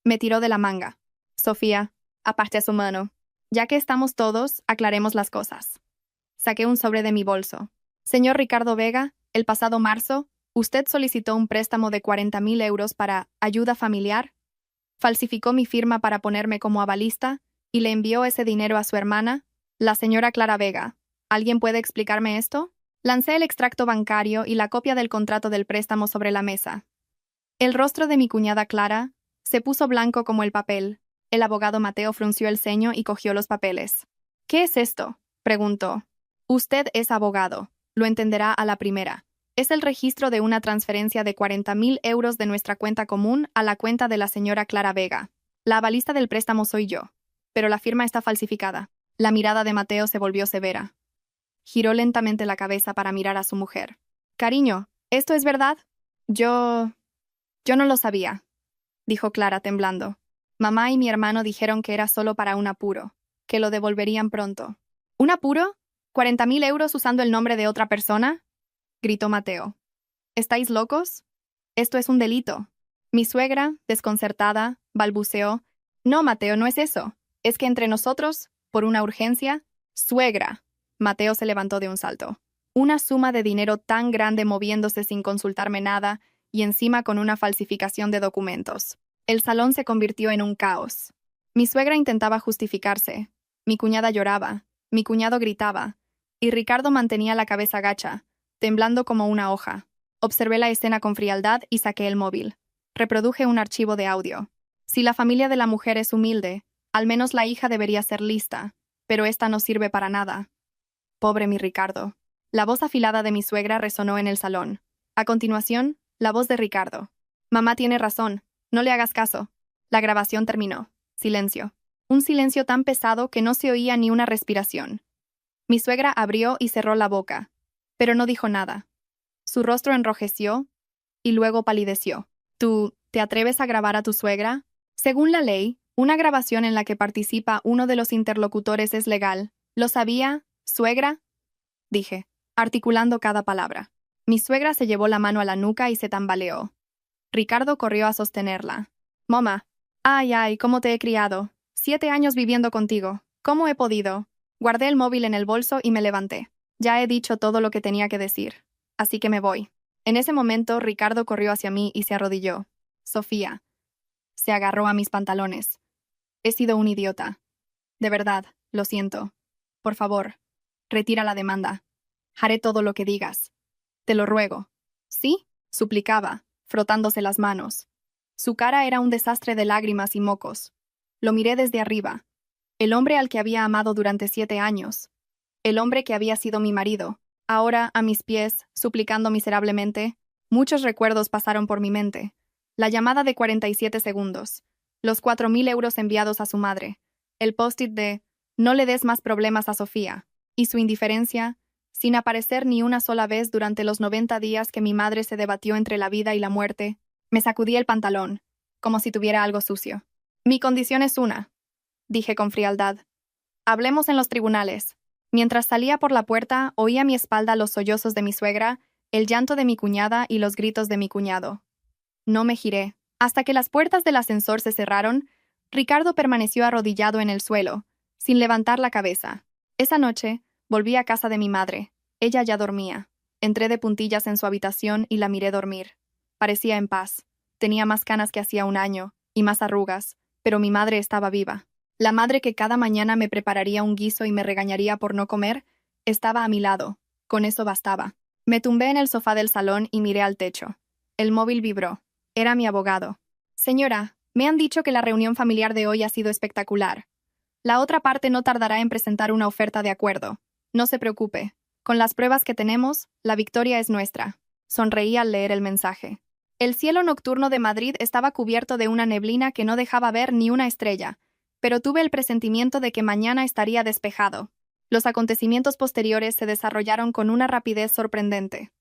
Speaker 1: me tiró de la manga. Sofía, aparte su mano. Ya que estamos todos, aclaremos las cosas. Saqué un sobre de mi bolso. Señor Ricardo Vega, el pasado marzo, usted solicitó un préstamo de 40.000 euros para ayuda familiar, falsificó mi firma para ponerme como avalista y le envió ese dinero a su hermana, la señora Clara Vega. ¿Alguien puede explicarme esto? Lancé el extracto bancario y la copia del contrato del préstamo sobre la mesa. El rostro de mi cuñada Clara se puso blanco como el papel. El abogado Mateo frunció el ceño y cogió los papeles. ¿Qué es esto?, preguntó. Usted es abogado. Lo entenderá a la primera. Es el registro de una transferencia de 40.000 euros de nuestra cuenta común a la cuenta de la señora Clara Vega. La avalista del préstamo soy yo. Pero la firma está falsificada. La mirada de Mateo se volvió severa. Giró lentamente la cabeza para mirar a su mujer. Cariño, ¿esto es verdad? Yo no lo sabía, dijo Clara temblando. Mamá y mi hermano dijeron que era solo para un apuro, que lo devolverían pronto. ¿Un apuro? ¿40.000 euros usando el nombre de otra persona? Gritó Mateo. ¿Estáis locos? Esto es un delito. Mi suegra, desconcertada, balbuceó. No, Mateo, no es eso. Es que entre nosotros, por una urgencia, suegra. Mateo se levantó de un salto. Una suma de dinero tan grande moviéndose sin consultarme nada y encima con una falsificación de documentos. El salón se convirtió en un caos. Mi suegra intentaba justificarse. Mi cuñada lloraba. Mi cuñado gritaba. Y Ricardo mantenía la cabeza gacha, temblando como una hoja. Observé la escena con frialdad y saqué el móvil. Reproduje un archivo de audio. Si la familia de la mujer es humilde, Al menos la hija debería ser lista, pero esta no sirve para nada. Pobre mi Ricardo. La voz afilada de mi suegra resonó en el salón. A continuación, la voz de Ricardo. Mamá tiene razón, no le hagas caso. La grabación terminó. Silencio. Un silencio tan pesado que no se oía ni una respiración. Mi suegra abrió y cerró la boca, pero no dijo nada. Su rostro enrojeció y luego palideció. ¿Tú te atreves a grabar a tu suegra? Según la ley, una grabación en la que participa uno de los interlocutores es legal. ¿Lo sabía, suegra? Dije, articulando cada palabra. Mi suegra se llevó la mano a la nuca y se tambaleó. Ricardo corrió a sostenerla. Mamá. Ay, cómo te he criado. 7 años viviendo contigo. ¿Cómo he podido? Guardé el móvil en el bolso y me levanté. Ya he dicho todo lo que tenía que decir. Así que me voy. En ese momento, Ricardo corrió hacia mí y se arrodilló. Sofía. Se agarró a mis pantalones. He sido un idiota. De verdad, lo siento. Por favor, retira la demanda. Haré todo lo que digas. Te lo ruego. ¿Sí? Suplicaba, frotándose las manos. Su cara era un desastre de lágrimas y mocos. Lo miré desde arriba. El hombre al que había amado durante 7 años. El hombre que había sido mi marido. Ahora, a mis pies, suplicando miserablemente, muchos recuerdos pasaron por mi mente. La llamada de 47 segundos. Los 4.000 euros enviados a su madre. El post-it de «No le des más problemas a Sofía». Y su indiferencia, sin aparecer ni una sola vez durante los 90 días que mi madre se debatió entre la vida y la muerte. Me sacudí el pantalón, como si tuviera algo sucio. Mi condición es una, dije con frialdad. Hablemos en los tribunales. Mientras salía por la puerta, oí a mi espalda los sollozos de mi suegra, el llanto de mi cuñada y los gritos de mi cuñado. No me giré. Hasta que las puertas del ascensor se cerraron, Ricardo permaneció arrodillado en el suelo, sin levantar la cabeza. Esa noche, volví a casa de mi madre. Ella ya dormía. Entré de puntillas en su habitación y la miré dormir. Parecía en paz. Tenía más canas que hacía un año, y más arrugas, pero mi madre estaba viva. La madre que cada mañana me prepararía un guiso y me regañaría por no comer, estaba a mi lado. Con eso bastaba. Me tumbé en el sofá del salón y miré al techo. El móvil vibró. Era mi abogado. Señora, me han dicho que la reunión familiar de hoy ha sido espectacular. La otra parte no tardará en presentar una oferta de acuerdo. No se preocupe. Con las pruebas que tenemos, la victoria es nuestra. Sonreí al leer el mensaje. El cielo nocturno de Madrid estaba cubierto de una neblina que no dejaba ver ni una estrella, pero tuve el presentimiento de que mañana estaría despejado. Los acontecimientos posteriores se desarrollaron con una rapidez sorprendente.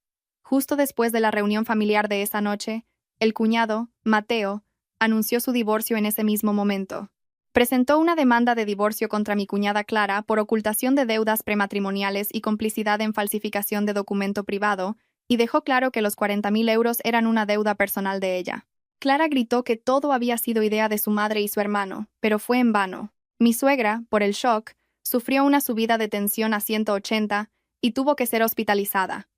Speaker 1: Justo después de la reunión familiar de esa noche, el cuñado, Mateo, anunció su divorcio en ese mismo momento. Presentó una demanda de divorcio contra mi cuñada Clara por ocultación de deudas prematrimoniales y complicidad en falsificación de documento privado, y dejó claro que los 40.000 euros eran una deuda personal de ella. Clara gritó que todo había sido idea de su madre y su hermano, pero fue en vano. Mi suegra, por el shock, sufrió una subida de tensión a 180 y tuvo que ser hospitalizada.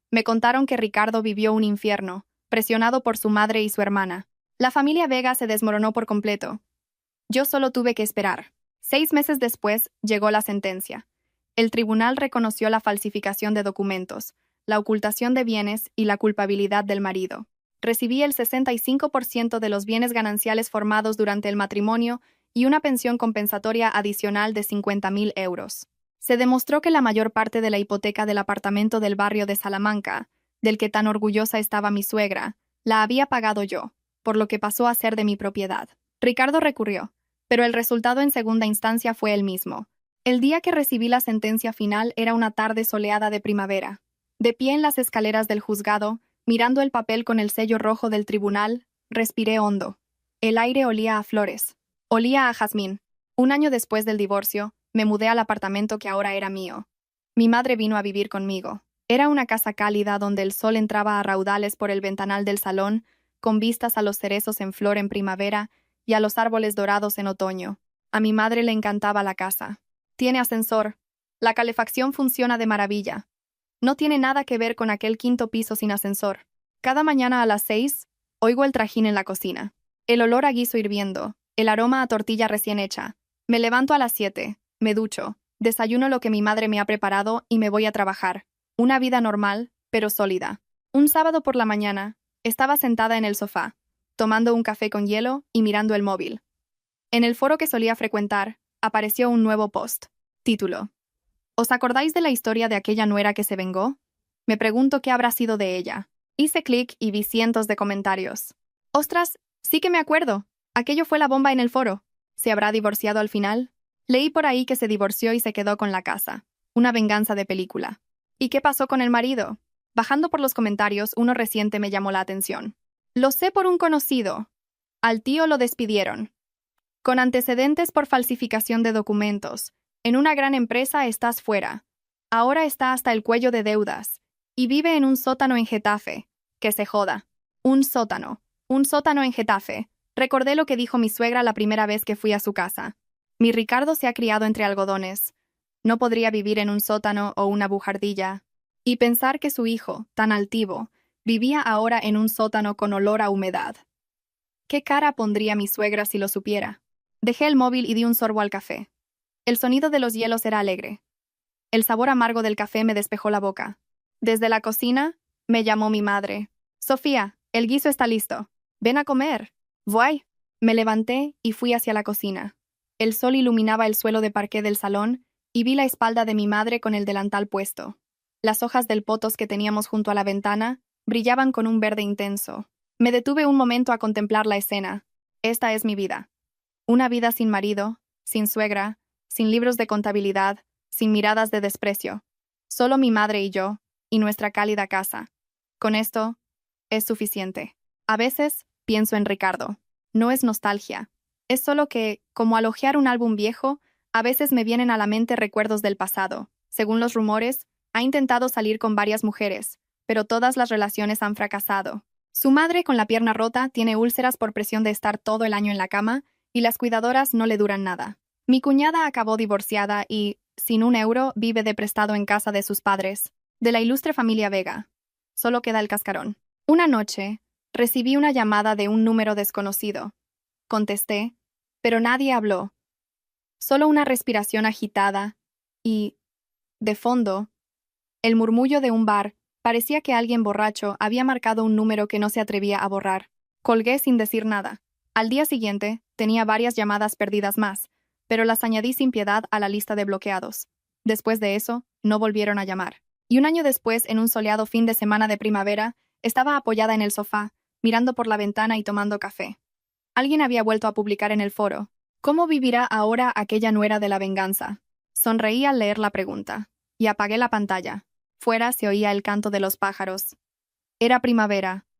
Speaker 1: Me contaron que Ricardo vivió un infierno, presionado por su madre y su hermana. La familia Vega se desmoronó por completo. Yo solo tuve que esperar. 6 meses después llegó la sentencia. El tribunal reconoció la falsificación de documentos, la ocultación de bienes y la culpabilidad del marido. Recibí el 65% de los bienes gananciales formados durante el matrimonio y una pensión compensatoria adicional de 50.000 euros. Se demostró que la mayor parte de la hipoteca del apartamento del barrio de Salamanca, del que tan orgullosa estaba mi suegra, la había pagado yo, por lo que pasó a ser de mi propiedad. Ricardo recurrió, pero el resultado en segunda instancia fue el mismo. El día que recibí la sentencia final era una tarde soleada de primavera. De pie en las escaleras del juzgado, mirando el papel con el sello rojo del tribunal, respiré hondo. El aire olía a flores. Olía a jazmín. Un año después del divorcio, me mudé al apartamento que ahora era mío. Mi madre vino a vivir conmigo. Era una casa cálida donde el sol entraba a raudales por el ventanal del salón, con vistas a los cerezos en flor en primavera y a los árboles dorados en otoño. A mi madre le encantaba la casa. Tiene ascensor. La calefacción funciona de maravilla. No tiene nada que ver con aquel 5.º piso sin ascensor. Cada mañana a las 6, oigo el trajín en la cocina. El olor a guiso hirviendo, el aroma a tortilla recién hecha. Me levanto a las 7, me ducho, desayuno lo que mi madre me ha preparado y me voy a trabajar. Una vida normal, pero sólida. Un sábado por la mañana, estaba sentada en el sofá, tomando un café con hielo y mirando el móvil. En el foro que solía frecuentar, apareció un nuevo post. Título: ¿Os acordáis de la historia de aquella nuera que se vengó? Me pregunto qué habrá sido de ella. Hice clic y vi cientos de comentarios. ¡Ostras! Sí que me acuerdo. Aquello fue la bomba en el foro. ¿Se habrá divorciado al final? Leí por ahí que se divorció y se quedó con la casa. Una venganza de película. ¿Y qué pasó con el marido? Bajando por los comentarios, uno reciente me llamó la atención. Lo sé por un conocido. Al tío lo despidieron. Con antecedentes por falsificación de documentos. En una gran empresa estás fuera. Ahora está hasta el cuello de deudas. Y vive en un sótano en Getafe. Que se joda. Un sótano. Un sótano en Getafe. Recordé lo que dijo mi suegra la primera vez que fui a su casa. Mi Ricardo se ha criado entre algodones. No podría vivir en un sótano o una bujardilla. Y pensar que su hijo, tan altivo, vivía ahora en un sótano con olor a humedad. ¿Qué cara pondría mi suegra si lo supiera? Dejé el móvil y di un sorbo al café. El sonido de los hielos era alegre. El sabor amargo del café me despejó la boca. Desde la cocina, me llamó mi madre. Sofía, el guiso está listo. Ven a comer. Voy. Me levanté y fui hacia la cocina. El sol iluminaba el suelo de parqué del salón y vi la espalda de mi madre con el delantal puesto. Las hojas del potos que teníamos junto a la ventana brillaban con un verde intenso. Me detuve un momento a contemplar la escena. Esta es mi vida. Una vida sin marido, sin suegra, sin libros de contabilidad, sin miradas de desprecio. Solo mi madre y yo, y nuestra cálida casa. Con esto, es suficiente. A veces, pienso en Ricardo. No es nostalgia. Es solo que, como al hojear un álbum viejo, a veces me vienen a la mente recuerdos del pasado. Según los rumores, ha intentado salir con varias mujeres, pero todas las relaciones han fracasado. Su madre, con la pierna rota, tiene úlceras por presión de estar todo el año en la cama, y las cuidadoras no le duran nada. Mi cuñada acabó divorciada y, sin un euro, vive de prestado en casa de sus padres, de la ilustre familia Vega. Solo queda el cascarón. Una noche, recibí una llamada de un número desconocido. Contesté, pero nadie habló. Solo una respiración agitada y, de fondo, el murmullo de un bar. Parecía que alguien borracho había marcado un número que no se atrevía a borrar. Colgué sin decir nada. Al día siguiente, tenía varias llamadas perdidas más, pero las añadí sin piedad a la lista de bloqueados. Después de eso, no volvieron a llamar. Y un año después, en un soleado fin de semana de primavera, estaba apoyada en el sofá, mirando por la ventana y tomando café. Alguien había vuelto a publicar en el foro: ¿cómo vivirá ahora aquella nuera de la venganza? Sonreí al leer la pregunta, y apagué la pantalla. Fuera se oía el canto de los pájaros. Era primavera,